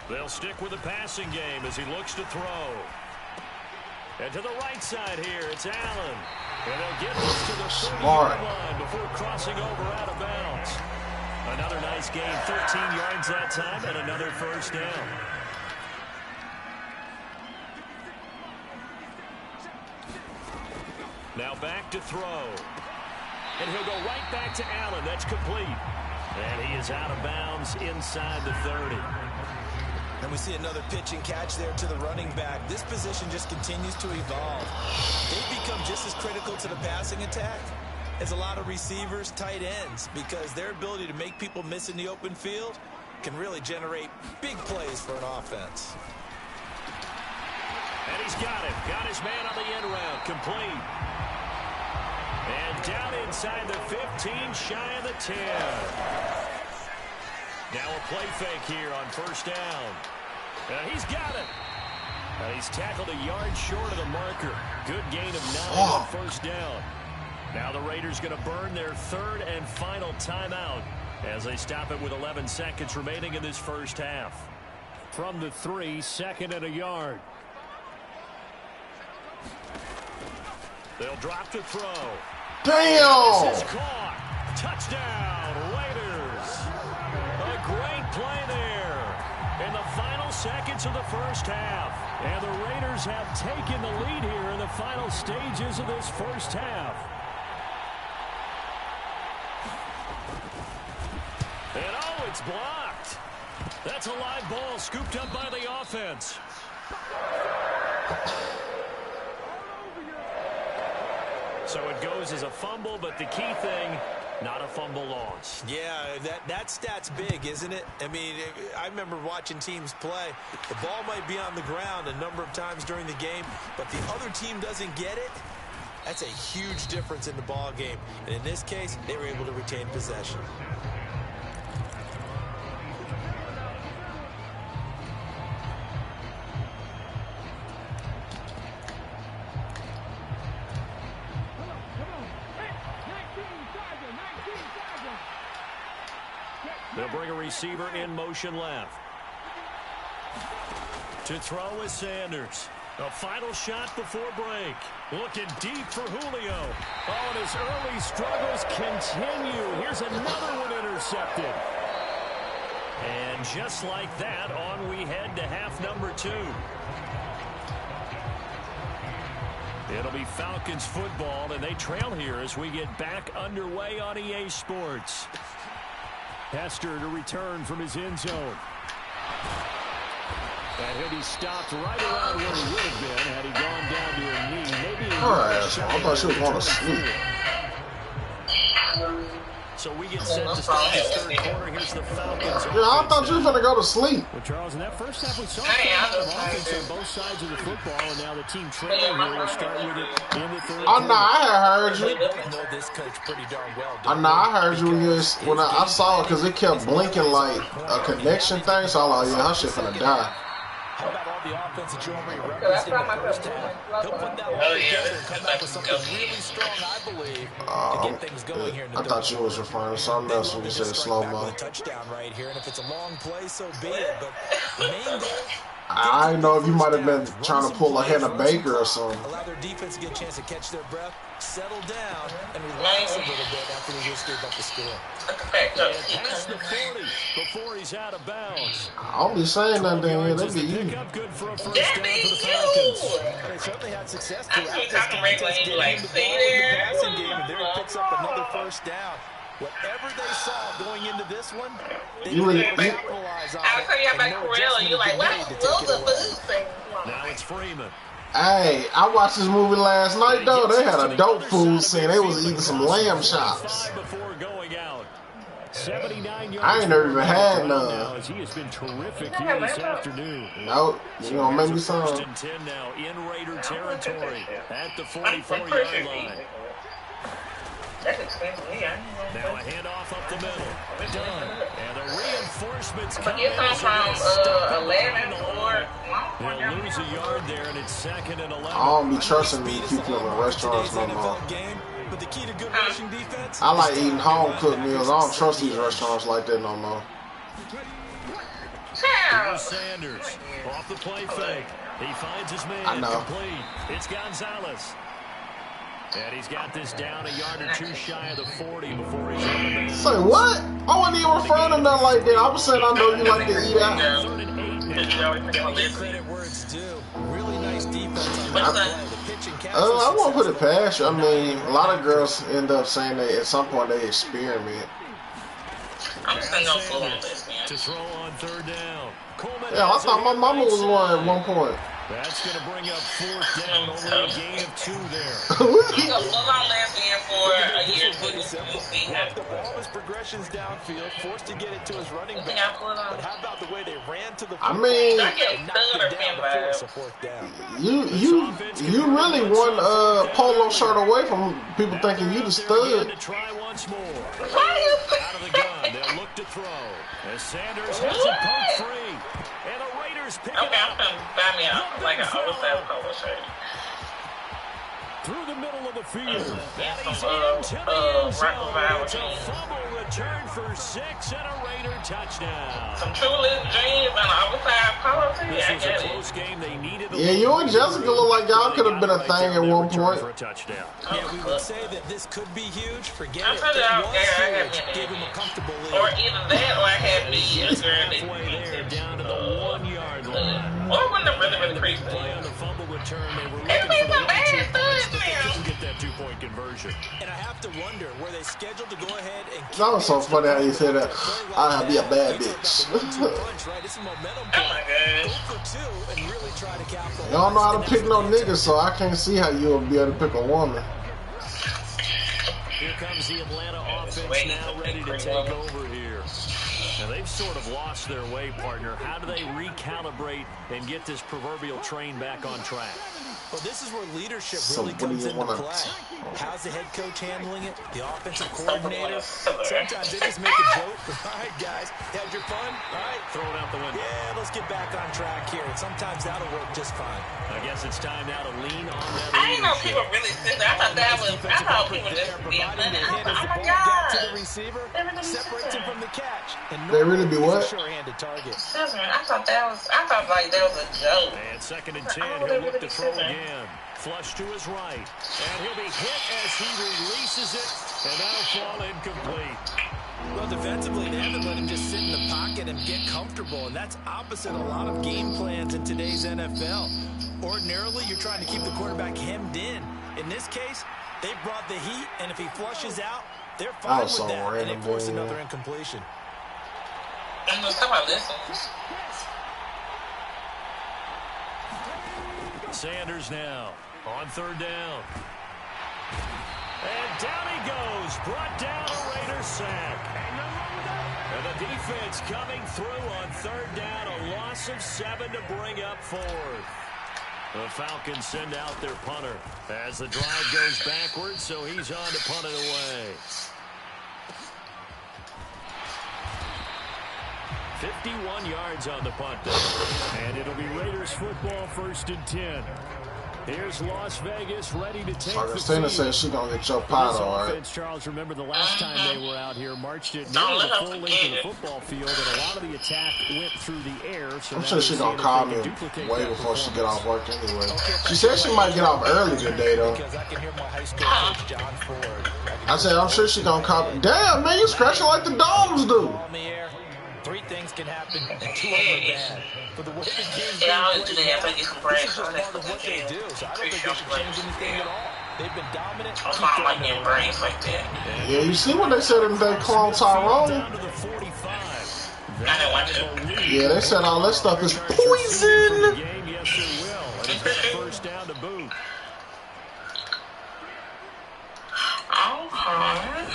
They'll stick with the passing game as he looks to throw. And to the right side here, it's Allen. And they'll get this to the 30-yard line before crossing over out of bounds. Another nice gain, 13 yards that time, and another first down. Now back to throw. And he'll go right back to Allen. That's complete. And he is out of bounds inside the 30. And we see another pitch and catch there to the running back. This position just continues to evolve. They've become just as critical to the passing attack as a lot of receivers, tight ends, because their ability to make people miss in the open field can really generate big plays for an offense. And he's got it. Got his man on the end route. Complete. And down inside the 15, shy of the 10. Now a play fake here on first down. And he's got it. And he's tackled a yard short of the marker. Good gain of 9 on first down. Now the Raiders going to burn their 3rd and final timeout as they stop it with 11 seconds remaining in this first half. From the 3, 2nd and a yard. They'll drop to throw. Damn! This is caught. Touchdown, Raiders. A great play there in the final seconds of the first half. And the Raiders have taken the lead here in the final stages of this first half. And oh, it's blocked. That's a live ball scooped up by the offense. So it goes as a fumble, but the key thing, not a fumble loss. Yeah, that stat's big, isn't it? I mean, I remember watching teams play. The ball might be on the ground a number of times during the game, but the other team doesn't get it. That's a huge difference in the ball game. And in this case, they were able to retain possession. They'll bring a receiver in motion left. To throw is Sanders. A final shot before break. Looking deep for Julio. Oh, and his early struggles continue. Here's another one intercepted. And just like that, on we head to half number 2. It'll be Falcons football, and they trail here as we get back underway on EA Sports. Hester to return from his end zone. And he'll be stopped right around where he would have been had he gone down to a knee. Maybe I thought she was going to sleep. So we get set to start the 3rd quarter. Here's the Falcons. Yeah, I thought you were going to go to sleep. Well, Charles, in that first half we saw offense on both sides of the football, and now the team trailing here will start with it in the 3rd quarter. Oh, no, I heard you. I know this coach pretty darn well. I know, I heard you when I saw it because it kept blinking like a connection thing, so I was like, yeah, her shit finna die. How about all the offense that you already referenced in the first half? He'll put that all together and come back with something really strong, I believe, to get things going here in the 3rd. I thought you was referring to something else when you said slow-mo. Touchdown right here, and if it's a long play, so be it. But the main goal, I didn't know if you might have been trying to pull a Hannah Baker or something. allow their defense to get a chance to catch their breath, settle down, and relax a little bit after they just gave up the score. Past the 40 before he's out of bounds. I'll be saying that damn, they be eating. Good for a first down for the Falcons. They certainly had success I throughout keep this talking contest, regularly, getting like, the see ball in the there? passing game, and there he picks up another first down. Whatever they saw going into this one, they didn't capitalize on I was telling you it, about and no Corella. adjustment You're like, has been what made to take it will the away. food thing? Now it's Freeman. Hey, I watched this movie last night though. They had a dope food scene. They was eating some lamb chops. I ain't never even had none. He has been terrific here this afternoon. Nope, you gonna make me some. First and 10 now in Raider territory at the 44-yard line. That's expensive. Now a handoff up the middle. Done. And the reinforcements come in. From 11 or they'll lose a yard there, and it's 2nd and 11. I don't be trusting these people in restaurants no more. But the key to good rushing defense. I like eating home cooked meals. I don't trust these restaurants like that no more. Here's Sanders off the play fake. He finds his man. I know. Complete. It's Gonzalez. And he's got this down a yard or two shy of the 40 before he's on the base. Say what? I wasn't even referring to nothing like that. I was saying I know you like to eat out. 3rd and 8 now. Credit where it's due. Really nice defense on that play. The pitch and catch. I won't put it past you. I mean, a lot of girls end up saying that at some point they experiment. I'm just gonna go full on this, man. To throw on 3rd down. Yeah, I thought my mama was one at one point. That's going to bring up 4th down, only a gain of 2 there. I'm going to full on last year for a year. The ball was progressions downfield, forced to get it to his running back. But how about the way they ran to the I mean, you really one polo shirt away from people thinking you the stud. To try once more. Out of the gun, they'll look to throw. As Sanders has it poked free. And the Raiders pick it up. I'm going to buy me like an oversized polo shirt. Through the middle of the field. Yeah, He's some into the end zone. Rock It's a fumble return for 6 and a Raider touchdown. Some true lit jeans and an oversized polo tee. This I was get a it. close game. They needed Yeah, you and Jessica look like y'all could have been a thing at one point. For a touchdown. Yeah, we would say that this could be huge. Forget I'm it. telling you, It was I huge. had Gave him a comfortable lead. Or either that or I had me a girl that Halfway there, down to the 1-yard line. or when the really crazy. Play on the fumble return. They were It's looking for been some bad the 2 points, but they studs, couldn't get that 2-point conversion. And I have to wonder, were they scheduled to go ahead and That was so funny how you said that. I'll be a bad bitch. It's a momentum Oh my gosh. go for 2 and really try to capitalize. Y'all know how to pick no niggas, so I can't see how you'll be able to pick a woman. Here comes the Atlanta offense now ready to take over here. Now they've sort of lost their way, partner. How do they recalibrate and get this proverbial train back on track? Well, this is where leadership So really what do comes you into wanna- play. How's the head coach handling it? The offensive coordinator? Sometimes they just make a joke. All right, guys, had your fun? All right. Throw it out the window. Yeah, let's get back on track here. And sometimes that'll work just fine. I guess it's time now to lean on that I didn't know leadership. people really said that. I thought people just be Providing the hand as the oh my ball got to the God. receiver, Everything separates him said. from the catch. And They really be what? a sure-handed target. I thought like that was a joke. And 2nd and 10, he'll look to throw again. Flush to his right. And he'll be hit as he releases it. And that'll fall incomplete. Well, defensively, they haven't let him just sit in the pocket and get comfortable, and that's opposite a lot of game plans in today's NFL. Ordinarily, you're trying to keep the quarterback hemmed in. In this case, they brought the heat, and if he flushes out, they're fine with so that, and they random, force man. another incompletion. I'm just talking about this. Sanders now on 3rd down. And down he goes. Brought down a Raider sack. And the defense coming through on 3rd down. A loss of 7 to bring up 4th. The Falcons send out their punter as the drive goes backwards, so he's on to punt it away. 51 yards on the punt. And it'll be Raiders football 1st and 10. Here's Las Vegas ready to take the Augustina field. said she gonna get your pot, This all right. offense, Charles, remember the last time they were out here, marched it Don't nearly let the us full length forget of the it. football field, and a lot of the attack went through the air. So I'm now sure she we're gonna seeing if call they me can duplicate way that before she get off performance. work anyway. She said she might get off early today, though. Because I can hear my high school coach, John Ford. I said, I'm sure she gonna call me. Damn, man, you scratching like the dogs do. Ball in the air. 3 things can happen, and 2 of them are bad. For the way the game's Yeah, I being always do played that. I now, get some this breaks. is just part of what they do. So I don't think they should change anything at all. They've been dominant. I'm Keep not doing like it. getting brains like that. Yeah, you see what they said if they clone Tyrone? Down to the 45. I didn't want to. Yeah, they said all that stuff is The poison. game, yes, it will. And it's got 1st first down to boot. Okay.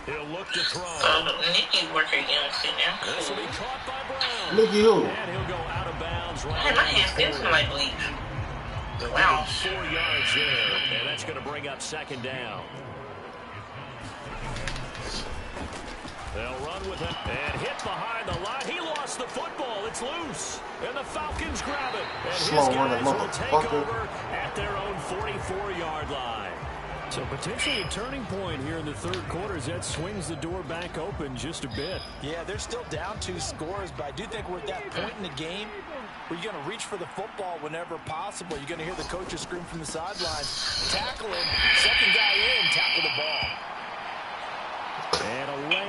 He'll look to throw. So Nicky working against it now. This will be caught by Brown. Nicky who? And he'll go out of bounds. Right. Hey, my hands still smell like bleach. Wow. 4 yards there, and that's going to bring up second down. They'll run with it and hit behind the line. He lost the football. It's loose. And the Falcons grab it. And slow his running guys will take over motherfucker at their own 44-yard line. So potentially a turning point here in the third quarter as that swings the door back open just a bit. Yeah, they're still down 2 scores, but I do think we're at that point in the game where you're going to reach for the football whenever possible. You're going to hear the coaches scream from the sidelines. Tackle him. Second guy in, tackle the ball.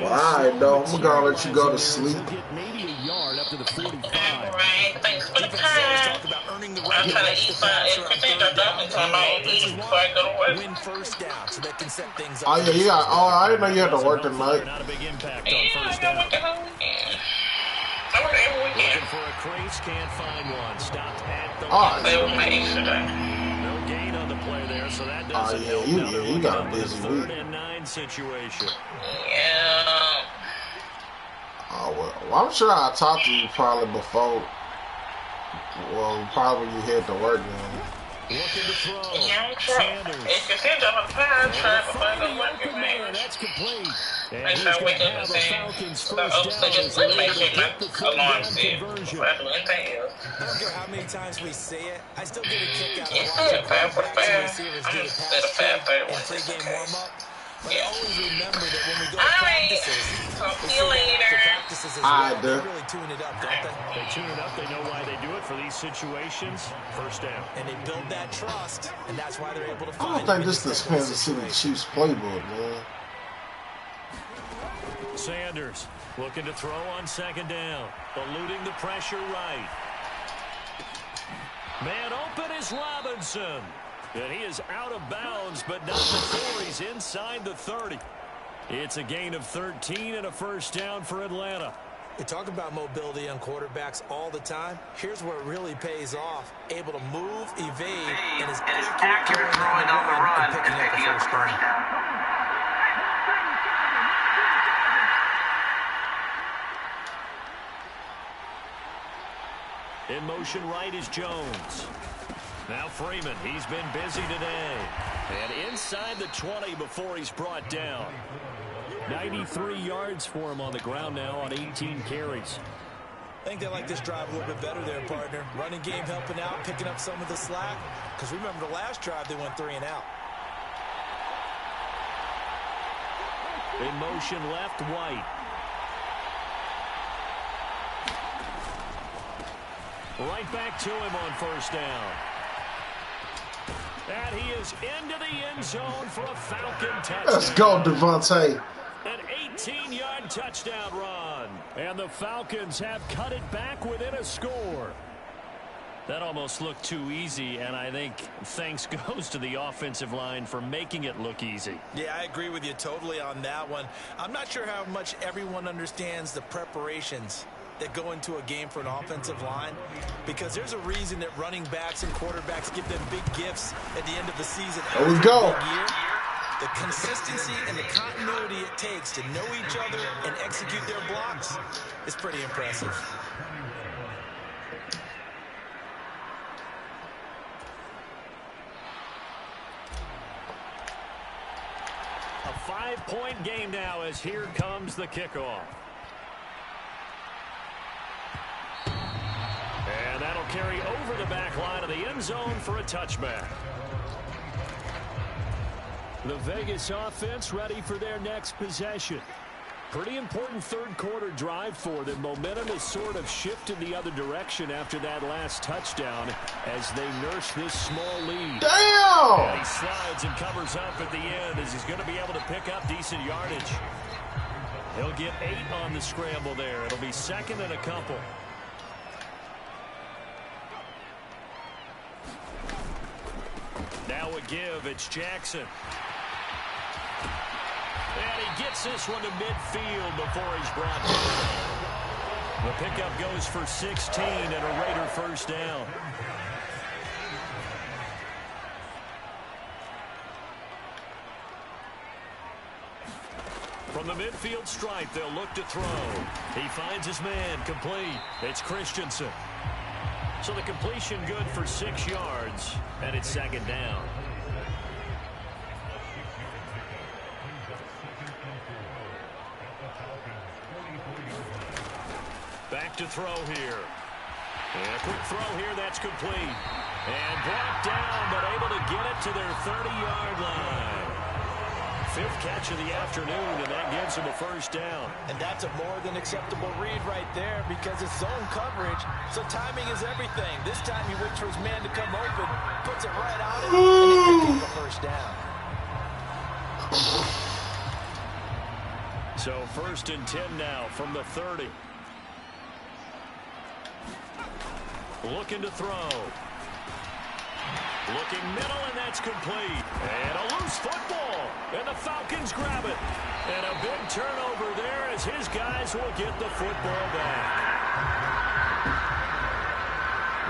Well, all right, though. I'm going to let you go to sleep. Maybe a yard up to the 45. Alright, thanks for the time. I'm trying to eat some everything I got until I'm eating before I go to work. Win first down so they can set things up. Oh, yeah, you got. Oh, I didn't know you had to work tonight. Not a big impact on Yeah, first I down. work the whole weekend. I work every weekend. Looking for a crease, can't find one. Stopped at the Oh, That was my Easter day. no gain on the play there, so that doesn't yeah, help. you- Now they're you got a looking busy for the week. 3rd and 9 situation. Yeah. Oh, well, I'm sure I talked to you probably before. Well, probably when you head to work, man. Looking to throw. Yeah, I'm trying. Sanders. If you send up a time, try before I go to work, Open man, that's complete. And Make he's sure I going wake to up have and the say, Falcons so first down just as they're make able sure to my get the third alarm down set conversion. before I do anything else. I don't care how many times we say it, I still get a kick out of It's watching still 5:45. quarterbacks and receivers I'm do the just pass at a fake 5:30 and pregame warm-up. But Yeah. I always remember that when we go to Alright, practices, so we see you say that after later. practices as Alright, well, they dude. really tune it up, don't they? They tune it up. They know why they do it for these situations. First down. And they build that trust, and that's why they're able to I find don't think this is the Kansas City Chiefs playbook, man. Sanders looking to throw on second down. Eluding the pressure right. Man open is Robinson. And he is out of bounds, but not before he's inside the 30. It's a gain of 13 and a first down for Atlanta. You talk about mobility on quarterbacks all the time. Here's where it really pays off. Able to move, evade, and is accurate throwing on the run and picking up the first down. In motion right is Jones. Now Freeman, he's been busy today. And inside the 20 before he's brought down. 93 yards for him on the ground now on 18 carries. I think they like this drive a little bit better there, partner. Running game helping out, picking up some of the slack. Because remember the last drive, they went 3 and out. In motion left, White. Right back to him on first down. And he is into the end zone for a Falcon touchdown. Let's go, Devontae. An 18-yard touchdown run. And the Falcons have cut it back within a score. That almost looked too easy, and I think thanks goes to the offensive line for making it look easy. Yeah, I agree with you totally on that one. I'm not sure how much everyone understands the preparations that go into a game for an offensive line, because there's a reason that running backs and quarterbacks give them big gifts at the end of the season. There we go. The consistency and the continuity it takes to know each other and execute their blocks is pretty impressive. A 5-point game now as here comes the kickoff. And that'll carry over the back line of the end zone for a touchback. The Vegas offense ready for their next possession. Pretty important third quarter drive for them. Momentum has sort of shifted the other direction after that last touchdown as they nurse this small lead. Damn! And he slides and covers up at the end as he's going to be able to pick up decent yardage. He'll get 8 on the scramble there. It'll be second and a couple. Now a give. It's Jackson. And he gets this one to midfield before he's brought down. The pickup goes for 16 and a Raider first down. From the midfield stripe, they'll look to throw. He finds his man, complete. It's Christensen. So the completion good for 6 yards, and it's second down. Back to throw here. And a quick throw here, that's complete. And brought down, but able to get it to their 30-yard line. 5th catch of the afternoon, and that gives him a first down. And that's a more than acceptable read right there because it's zone coverage, so timing is everything. This time he waits for his man to come open, puts it right on it, and he picks up a first down. So 1st and 10 now from the 30. Looking to throw. Looking middle, and that's complete. And a loose football. And the Falcons grab it. And a big turnover there as his guys will get the football back.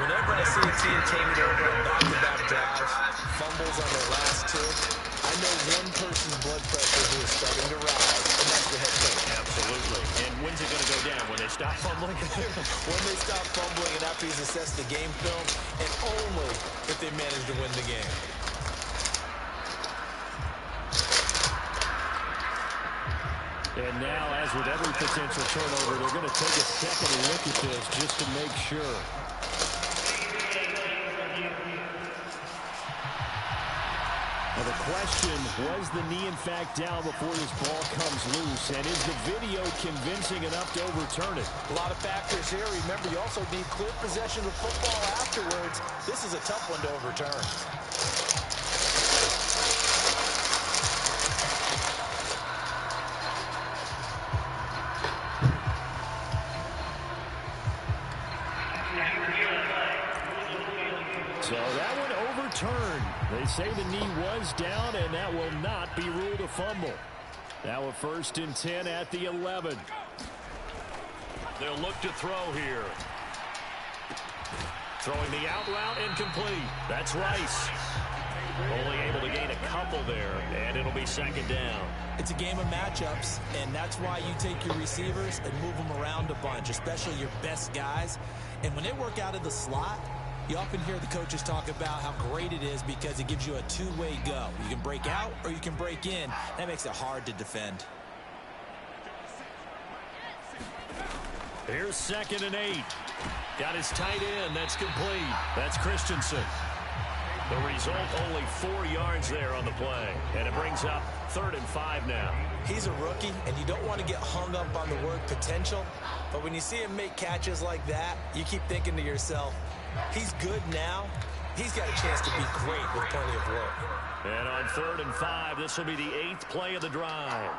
Whenever I see a team take it over on back-to-back drives, fumbles on their last 2, I know one person's blood pressure who is starting to rise, and that's the head coach. Absolutely. And when's it going to go down? When they stop fumbling? When they stop fumbling and after he's assessed the game film, and only if they manage to win the game. And now, as with every potential turnover, they're going to take a second look at this just to make sure. Now the question, was the knee in fact down before this ball comes loose? And is the video convincing enough to overturn it? A lot of factors here. Remember, you also need clear possession of football afterwards. This is a tough one to overturn. So that one overturned. They say the knee was down, and that will not be ruled a fumble. Now a 1st and 10 at the 11. They'll look to throw here. Throwing the out route incomplete. That's Rice. Only able to gain a couple there, and it'll be second down. It's a game of matchups, and that's why you take your receivers and move them around a bunch, especially your best guys. And when they work out of the slot, you often hear the coaches talk about how great it is because it gives you a two-way go. You can break out or you can break in. That makes it hard to defend. Here's 2nd and 8. Got his tight end. That's complete. That's Christensen. The result, only 4 yards there on the play. And it brings up 3rd and 5 now. He's a rookie, and you don't want to get hung up on the word potential. But when you see him make catches like that, you keep thinking to yourself, he's good now. He's got a chance to be great with plenty of work. And on 3rd and 5, this will be the 8th play of the drive.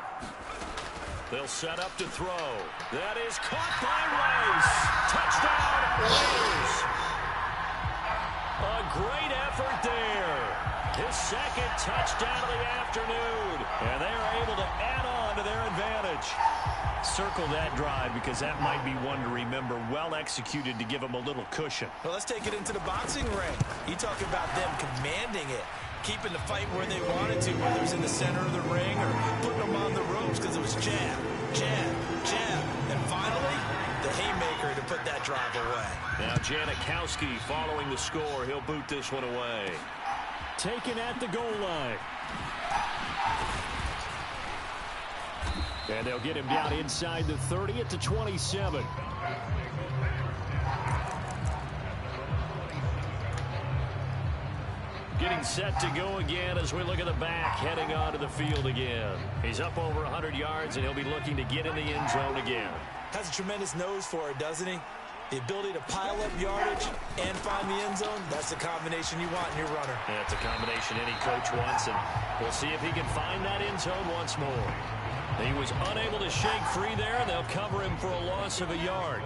They'll set up to throw. That is caught by Rice. Touchdown, Raiders. A great effort there. His 2nd touchdown of the afternoon. And they are able to add on to their advantage. Circle that drive because that might be one to remember. Well executed to give them a little cushion. Well, let's take it into the boxing ring. You talk about them commanding it, keeping the fight where they wanted to, whether it was in the center of the ring or putting them on the ropes because it was jab, jab, jab. And finally, the haymaker to put that drive away. Now Janikowski following the score. He'll boot this one away. Taken at the goal line. And they'll get him down inside the 30 at the 27. Getting set to go again as we look at the back, heading onto the field again. He's up over 100 yards, and he'll be looking to get in the end zone again. Has a tremendous nose for it, doesn't he? The ability to pile up yardage and find the end zone, that's the combination you want in your runner. Yeah, it's a combination any coach wants, and we'll see if he can find that end zone once more. He was unable to shake free there, and they'll cover him for a loss of a yard.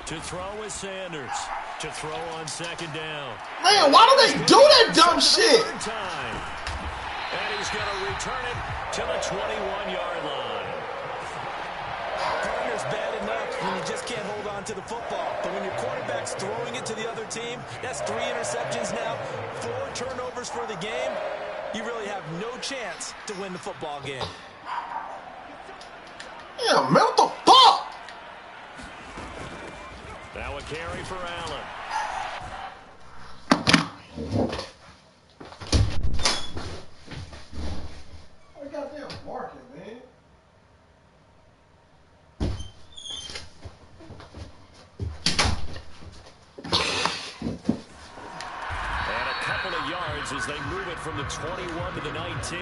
To throw is Sanders. To throw on 2nd down. Man, why do they do that dumb shit? And he's going to return it to the 21-yard line. Partner's bad enough. when you just can't hold on to the football. But when your quarterback's throwing it to the other team, that's 3 interceptions now, 4 turnovers for the game. You really have no chance to win the football game. Yeah, man, what the fuck? Now a carry for Allen. What goddamn barking, man? And a couple of yards as they move it from the 21 to the 19.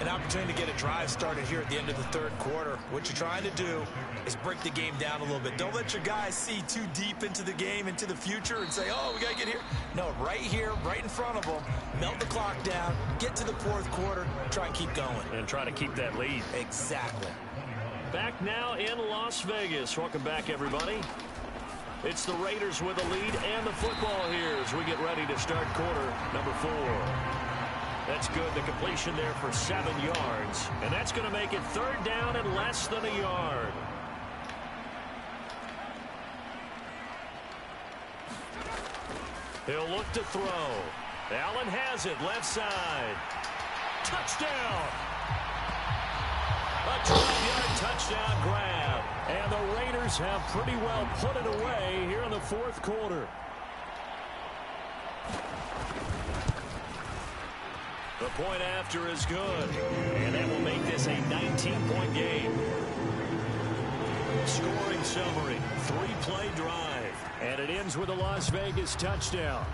An opportunity to get a drive started here at the end of the third quarter. What you're trying to do is break the game down a little bit. Don't let your guys see too deep into the game, into the future, and say, oh, we got to get here. No, right here, right in front of them, melt the clock down, get to the fourth quarter, try and keep going. And try to keep that lead. Exactly. Back now in Las Vegas. Welcome back, everybody. It's the Raiders with the lead and the football here as we get ready to start quarter number 4. That's good. The completion there for 7 yards. And that's going to make it 3rd down and less than a yard. He'll look to throw. Allen has it. Left side. Touchdown. A 12-yard touchdown grab. And the Raiders have pretty well put it away here in the fourth quarter. The point after is good. And that will make this a 19-point game. Scoring summary. 3-play drive. And it ends with a Las Vegas touchdown.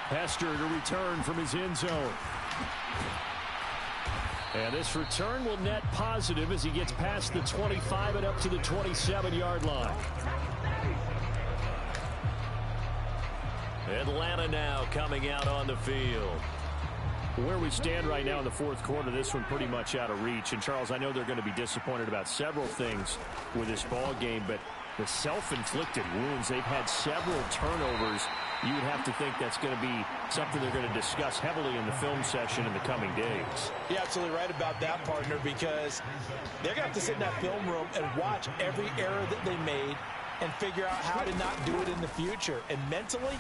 Hester to return from his end zone. And this return will net positive as he gets past the 25 and up to the 27-yard line. Atlanta now coming out on the field. Where we stand right now in the fourth quarter, this one pretty much out of reach. And, Charles, I know they're going to be disappointed about several things with this ball game, but the self-inflicted wounds, they've had several turnovers. You would have to think that's going to be something they're going to discuss heavily in the film session in the coming days. You're absolutely right about that, partner, because they're going to have to sit in that film room and watch every error that they made and figure out how to not do it in the future. And mentally,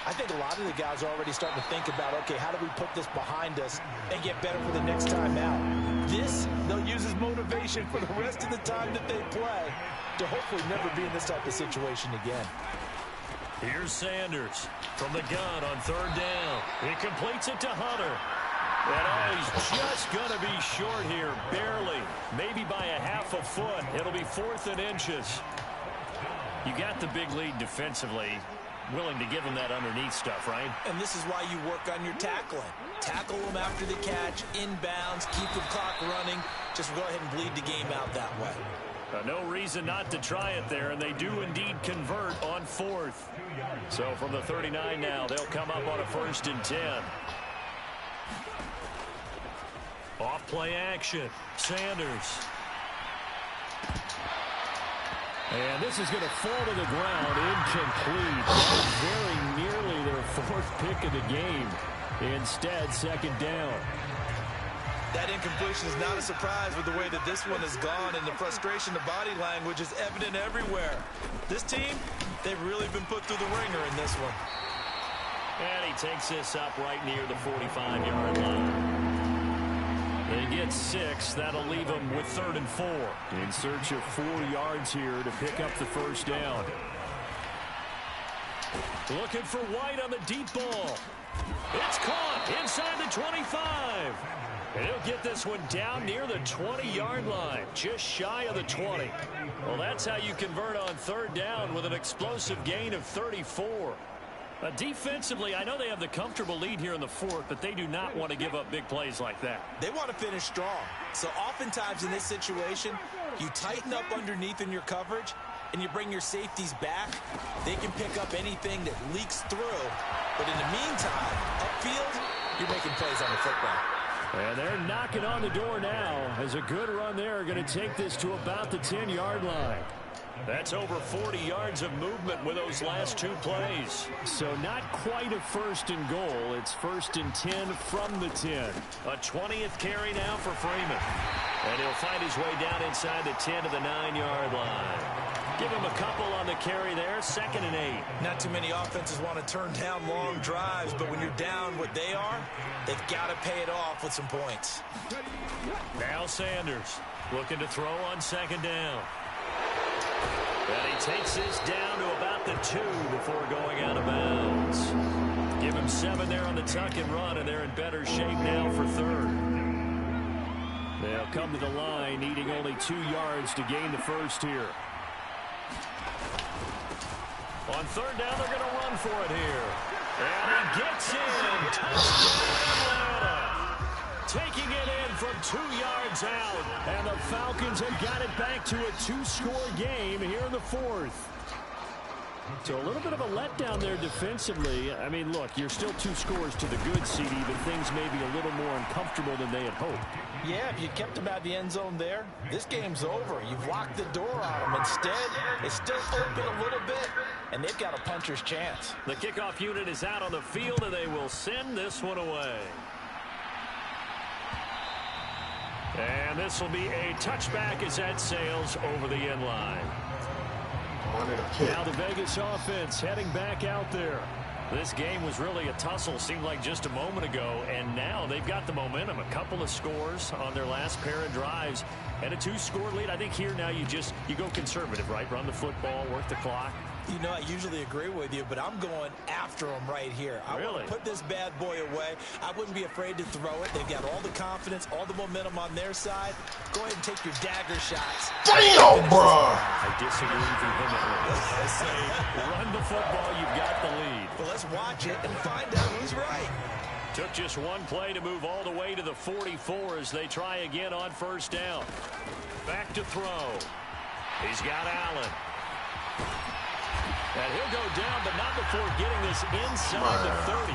I think a lot of the guys are already starting to think about, okay, how do we put this behind us and get better for the next time out? This, they'll use as motivation for the rest of the time that they play to hopefully never be in this type of situation again. Here's Sanders from the gun on 3rd down. He completes it to Hunter. And he's just going to be short here, barely, maybe by a half a foot. It'll be 4th and inches. You got the big lead defensively. Willing to give him that underneath stuff, right? And this is why you work on your tackling. Tackle them after the catch, inbounds, keep the clock running. Just go ahead and bleed the game out that way. No reason not to try it there, and they do indeed convert on 4th. So from the 39 now, they'll come up on a 1st and 10. Off play action. Sanders. And this is going to fall to the ground, incomplete. Very nearly their 4th pick of the game. Instead, 2nd down. That incompletion is not a surprise with the way that this one has gone, and the frustration, the body language is evident everywhere. This team, they've really been put through the ringer in this one. And he takes this up right near the 45-yard line. They get 6. That'll leave them with 3rd and 4. In search of 4 yards here to pick up the 1st down. Looking for White on the deep ball. It's caught inside the 25. And he'll get this one down near the 20-yard line, just shy of the 20. Well, that's how you convert on 3rd down with an explosive gain of 34. Defensively, I know they have the comfortable lead here in the 4th, but they do not want to give up big plays like that. They want to finish strong. So oftentimes in this situation, you tighten up underneath in your coverage, and you bring your safeties back. They can pick up anything that leaks through. But in the meantime, upfield, you're making plays on the football. And they're knocking on the door now as a good run there going to take this to about the 10-yard line. That's over 40 yards of movement with those last 2 plays. So not quite a 1st and goal. It's 1st and 10 from the 10. A 20th carry now for Freeman. And he'll find his way down inside the 10 to the 9-yard line. Give him a couple on the carry there, 2nd and 8. Not too many offenses want to turn down long drives, but when you're down what they are, they've got to pay it off with some points. Now Sanders looking to throw on 2nd down. And he takes this down to about the 2 before going out of bounds. Give him 7 there on the tuck and run, and they're in better shape now for 3rd. They'll come to the line, needing only 2 yards to gain the first here. On 3rd down, they're going to run for it here. And he gets in. Touchdown, Atlanta. Taking it in from 2 yards out. And the Falcons have got it back to a 2-score game here in the 4th. So a little bit of a letdown there defensively. I mean, look, you're still 2 scores to the good, CD, but things may be a little more uncomfortable than they had hoped. Yeah, if you kept them out of the end zone there, this game's over. You've locked the door on them. Instead, it's still open a little bit, and they've got a puncher's chance. The kickoff unit is out on the field, and they will send this one away. And this will be a touchback as that sails over the end line. Now the Vegas offense heading back out there. This game was really a tussle, seemed like just a moment ago, and now they've got the momentum. A couple of scores on their last pair of drives and a 2-score lead. I think here now you go conservative, right? Run the football, work the clock. You know, I usually agree with you, but I'm going after them right here. I want to put this bad boy away. I wouldn't be afraid to throw it. They've got all the confidence, all the momentum on their side. Go ahead and take your dagger shots. Damn, bro! I disagree vehemently. I say, run the football, you've got the lead. Well, let's watch it and find out who's right. Took just one play to move all the way to the 44 as they try again on 1st down. Back to throw. He's got Allen. And he'll go down, but not before getting this inside the 30.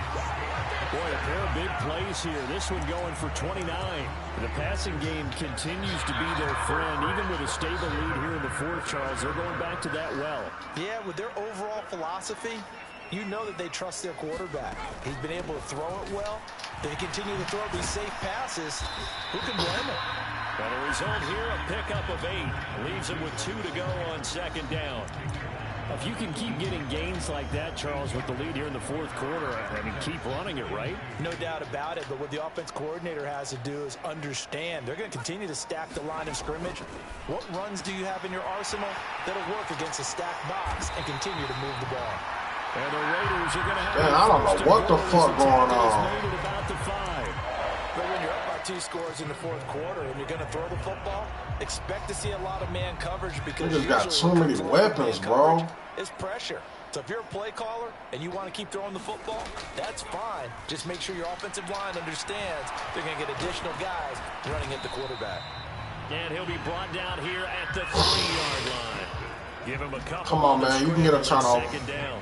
Boy, a pair of big plays here. This one going for 29. The passing game continues to be their friend. Even with a stable lead here in the 4th, Charles, they're going back to that well. Yeah, with their overall philosophy, you know that they trust their quarterback. He's been able to throw it well. They continue to throw these safe passes. Who can blame them? And the result here, a pickup of 8. Leaves them with 2 to go on 2nd down. If you can keep getting gains like that, Charles, with the lead here in the 4th quarter, I mean, keep running it, right? No doubt about it, but what the offense coordinator has to do is understand. They're going to continue to stack the line of scrimmage. What runs do you have in your arsenal that'll work against a stacked box and continue to move the ball? And the Raiders are going to have... Man, I don't know what the fuck going on. About the 5. But when you're up by 2 scores in the 4th quarter and you're going to throw the football, expect to see a lot of man coverage because they just got too many weapons, bro. It's pressure. So if you're a play caller and you want to keep throwing the football, that's fine. Just make sure your offensive line understands they're going to get additional guys running at the quarterback. And he'll be brought down here at the 3-yard line. Give him a couple. Come on, man. You can get a turnover. 2nd down.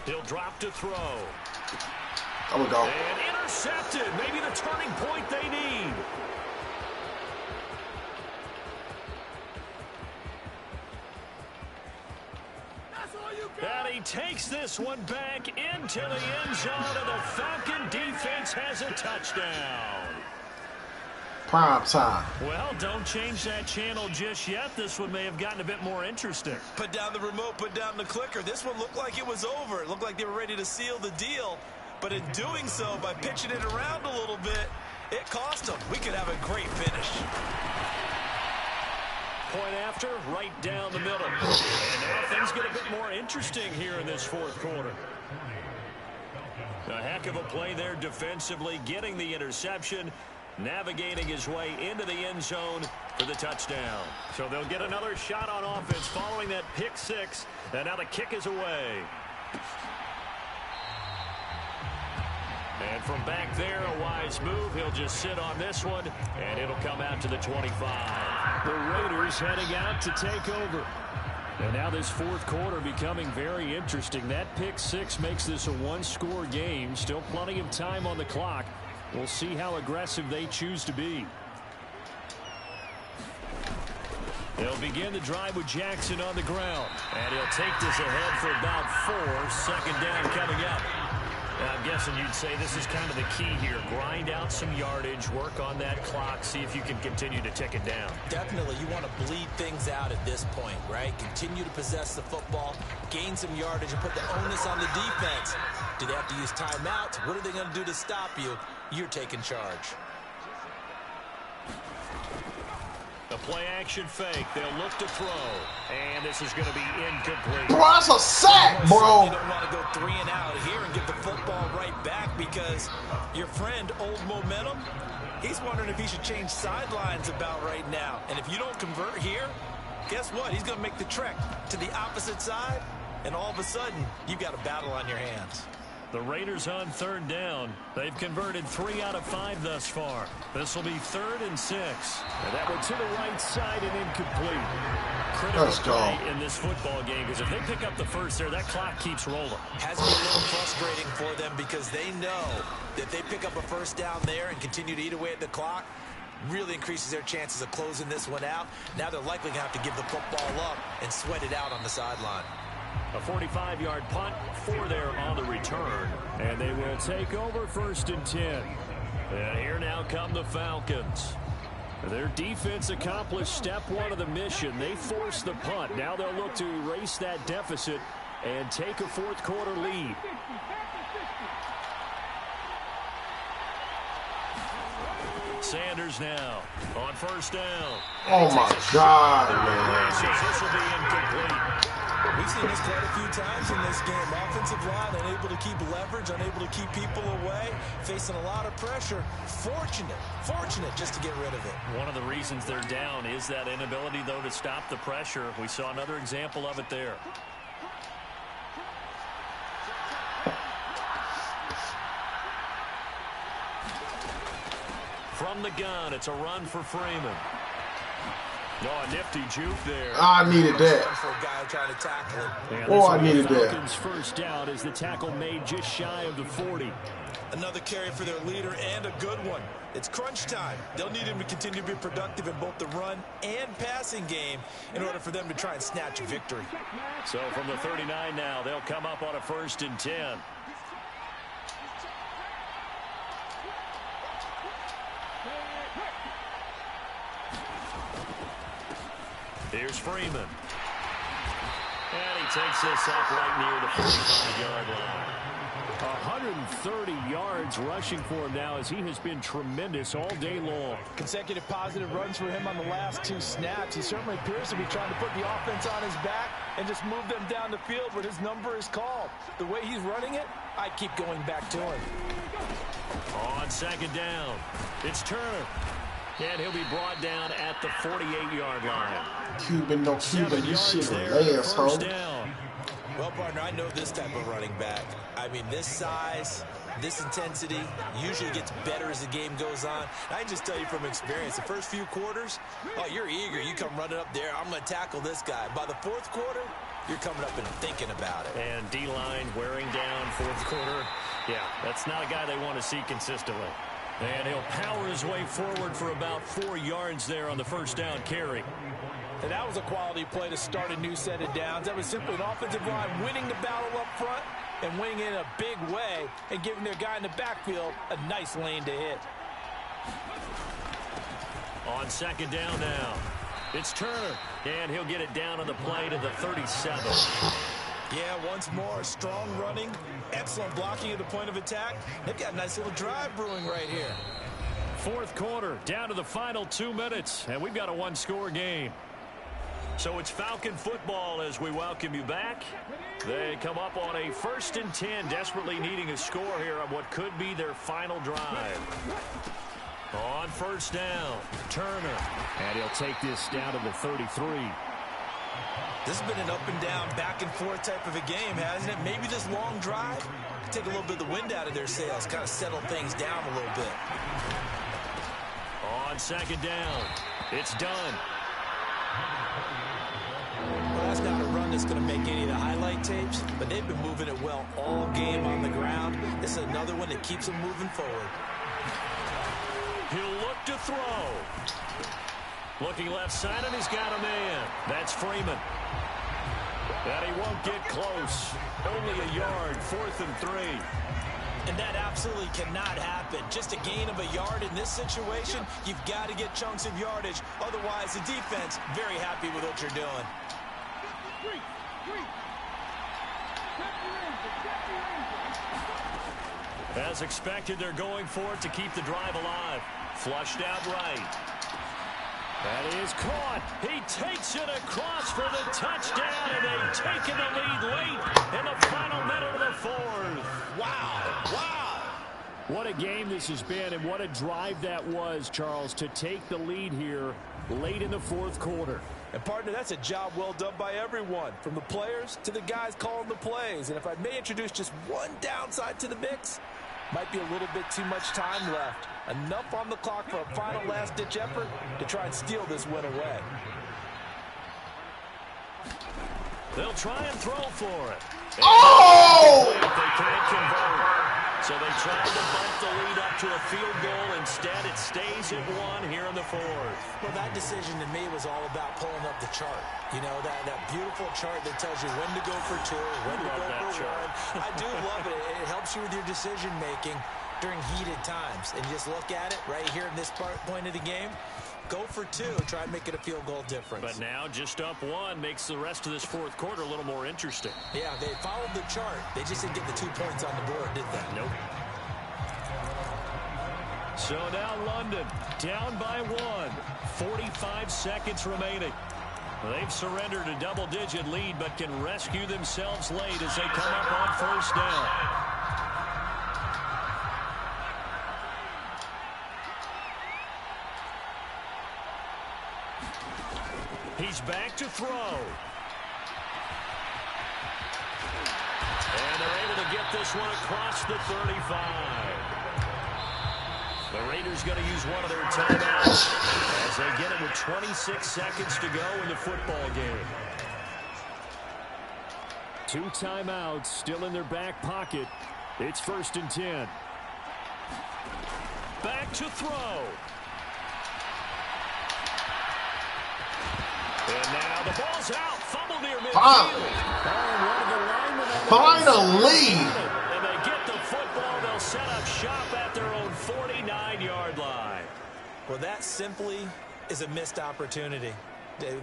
He'll drop to throw. There we go. And intercepted. Maybe the turning point they need. And he takes this one back into the end zone, and the Falcon defense has a touchdown. Prime time. Well, don't change that channel just yet. This one may have gotten a bit more interesting. Put down the remote, put down the clicker. This one looked like it was over. It looked like they were ready to seal the deal. But in doing so, by pitching it around a little bit, it cost them. We could have a great finish. Point after, right down the middle. And now things get a bit more interesting here in this 4th quarter. A heck of a play there defensively, getting the interception, navigating his way into the end zone for the touchdown. So they'll get another shot on offense following that pick 6, and now the kick is away. And from back there, a wise move. He'll just sit on this one, and it'll come out to the 25. The Raiders heading out to take over. And now this 4th quarter becoming very interesting. That pick 6 makes this a 1-score game. Still plenty of time on the clock. We'll see how aggressive they choose to be. They'll begin the drive with Jackson on the ground. And he'll take this ahead for about 4. Second down coming up. I'm guessing you'd say this is kind of the key here. Grind out some yardage, work on that clock, see if you can continue to tick it down. Definitely, you want to bleed things out at this point, right? Continue to possess the football, gain some yardage, and put the onus on the defense. Do they have to use timeouts? What are they going to do to stop you? You're taking charge. The play-action fake. They'll look to throw. And this is going to be incomplete. Bro, that's a sack, bro. You don't want to go 3 and out here and get the football right back because your friend, Old Momentum, he's wondering if he should change sidelines about right now. And if you don't convert here, guess what? He's going to make the trek to the opposite side, and all of a sudden, you've got a battle on your hands. The Raiders on 3rd down. They've converted 3 out of 5 thus far. This will be 3rd and 6. And that one to the right side and incomplete. Critical play in this football game because if they pick up the first there, that clock keeps rolling. Has been a little frustrating for them because they know that if they pick up a first down there and continue to eat away at the clock, really increases their chances of closing this one out. Now they're likely going to have to give the football up and sweat it out on the sideline. A 45-yard punt, 4 there on the return. And they will take over 1st and 10. And here now come the Falcons. Their defense accomplished step 1 of the mission. They forced the punt. Now they'll look to erase that deficit and take a 4th quarter lead. Sanders now on 1st down. Oh, my God, man. This will be incomplete. We've seen this quite a few times in this game. Offensive line unable to keep leverage, unable to keep people away, facing a lot of pressure. Fortunate just to get rid of it. One of the reasons they're down is that inability, though, to stop the pressure. We saw another example of it there. From the gun, it's a run for Freeman. Oh, a nifty juke there. I needed that. For a guy trying to tackle it. Oh, I needed that. Falcons first down as the tackle made just shy of the 40. Another carry for their leader and a good one. It's crunch time. They'll need him to continue to be productive in both the run and passing game in order for them to try and snatch a victory. So from the 39 now, they'll come up on a 1st and 10. Here's Freeman. And he takes this up right near the 45-yard line. 130 yards rushing for him now as he has been tremendous all day long. Consecutive positive runs for him on the last 2 snaps. He certainly appears to be trying to put the offense on his back and just move them down the field where his number is called. The way he's running it, I keep going back to him. On 2nd down, it's Turner. And he'll be brought down at the 48-yard line. Cuban, no Cuban, you shit asshole. Well, partner, I know this type of running back. I mean, this size, this intensity usually gets better as the game goes on. I can just tell you from experience, the first few quarters, oh, you're eager. You come running up there, I'm going to tackle this guy. By the 4th quarter, you're coming up and thinking about it. And D-line wearing down 4th quarter. Yeah, that's not a guy they want to see consistently. And he'll power his way forward for about 4 yards there on the 1st down carry. And that was a quality play to start a new set of downs. That was simply an offensive line winning the battle up front and winning in a big way and giving their guy in the backfield a nice lane to hit. On 2nd down now, it's Turner. And he'll get it down on the play to the 37. Yeah, once more, strong running, excellent blocking at the point of attack. They've got a nice little drive brewing right here. 4th quarter, down to the final 2 minutes, and we've got a 1-score game. So it's Falcon football as we welcome you back. They come up on a 1st and 10, desperately needing a score here on what could be their final drive. On 1st down, Turner. And he'll take this down to the 33. This has been an up and down, back and forth type of a game, hasn't it? Maybe this long drive could take a little bit of the wind out of their sails, kind of settle things down a little bit. On 2nd down, it's done. Well, that's not a run that's going to make any of the highlight tapes, but they've been moving it well all game on the ground. This is another one that keeps them moving forward. He'll look to throw. Looking left side, and he's got a man. That's Freeman. And he won't get close. Only a yard, 4th and 3. And that absolutely cannot happen. Just a gain of a yard in this situation, you've got to get chunks of yardage. Otherwise, the defense, very happy with what you're doing. As expected, they're going for it to keep the drive alive. Flushed out right. That is caught. He takes it across for the touchdown, and they've taken the lead late in the final minute of the 4th. Wow. Wow. What a game this has been, and what a drive that was, Charles, to take the lead here late in the 4th quarter. And, partner, that's a job well done by everyone, from the players to the guys calling the plays. And if I may introduce just one downside to the mix, might be a little bit too much time left. Enough on the clock for a final last-ditch effort to try and steal this win away. They'll try and throw for it. Oh! They can't convert. So they tried to bump the lead up to a field goal. Instead, it stays at 1 here in the 4th. Well, that decision to me was all about pulling up the chart. You know, that beautiful chart that tells you when to go for 2, when to go for 1. I do love it. It helps you with your decision-making during heated times. And just look at it right here in this point of the game. Go for 2. Try and make it a field goal difference. But now just up 1 makes the rest of this 4th quarter a little more interesting. Yeah, they followed the chart. They just didn't get the 2 points on the board, did they? Nope. So now London down by 1. 45 seconds remaining. They've surrendered a double-digit lead, but can rescue themselves late as they come up on 1st down. He's back to throw. And they're able to get this one across the 35. The Raiders going to use one of their timeouts as they get it with 26 seconds to go in the football game. 2 timeouts still in their back pocket. It's 1st and 10. Back to throw. And now the ball's out. Fumble near midfield. Finally. And they get the football. They'll set up shop at their own 49-yard line. Well, that simply is a missed opportunity.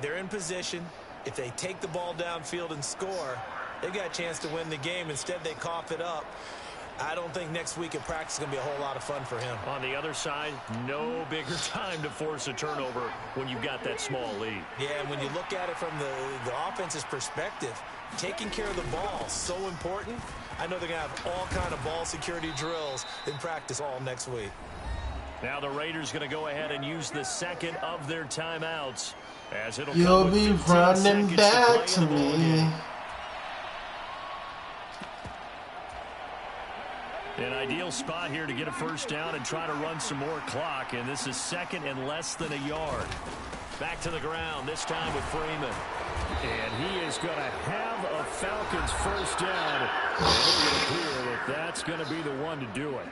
They're in position. If they take the ball downfield and score, they've got a chance to win the game. Instead, they cough it up. I don't think next week at practice is going to be a whole lot of fun for him. On the other side, no bigger time to force a turnover when you've got that small lead. Yeah, and when you look at it from the offense's perspective, taking care of the ball is so important. I know they're going to have all kind of ball security drills in practice all next week. Now the Raiders going to go ahead and use the second of their timeouts. As it'll You'll be running back to me. An ideal spot here to get a 1st down and try to run some more clock. And this is 2nd and less than a yard. Back to the ground, this time with Freeman. And he is going to have a Falcons 1st down. And it would appear that that's going to be the one to do it.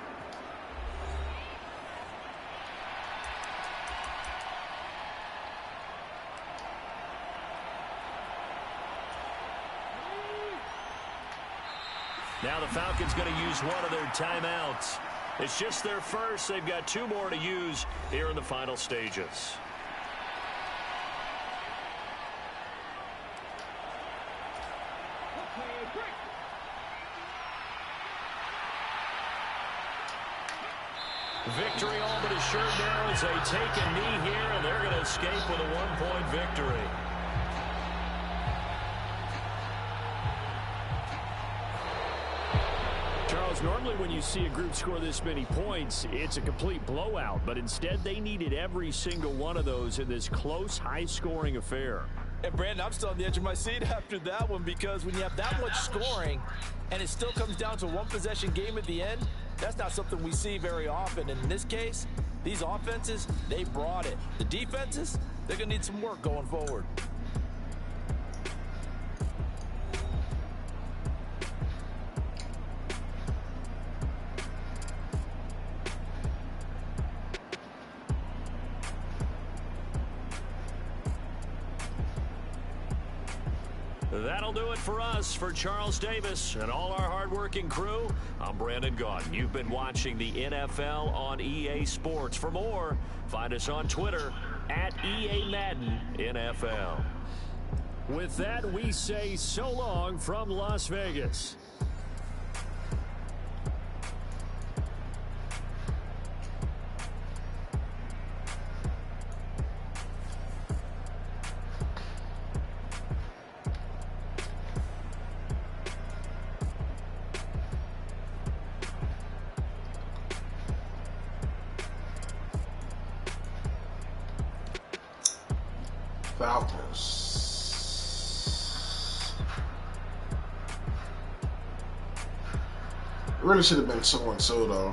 Now the Falcons going to use one of their timeouts. It's just their first. They've got 2 more to use here in the final stages. Victory all but assured now as they take a knee here, and they're going to escape with a 1-point victory. Charles, normally when you see a group score this many points, it's a complete blowout. But instead, they needed every single one of those in this close, high-scoring affair. And, Brandon, I'm still on the edge of my seat after that one, because when you have that much scoring and it still comes down to a one-possession game at the end, that's not something we see very often. And in this case, these offenses, they brought it. The defenses, they're going to need some work going forward. That'll do it for us. For Charles Davis and all our hardworking crew, I'm Brandon Gaudin. You've been watching the NFL on EA Sports. For more, find us on Twitter at EA Madden NFL. With that, we say so long from Las Vegas. Falcons. Really should have been 2-2 though.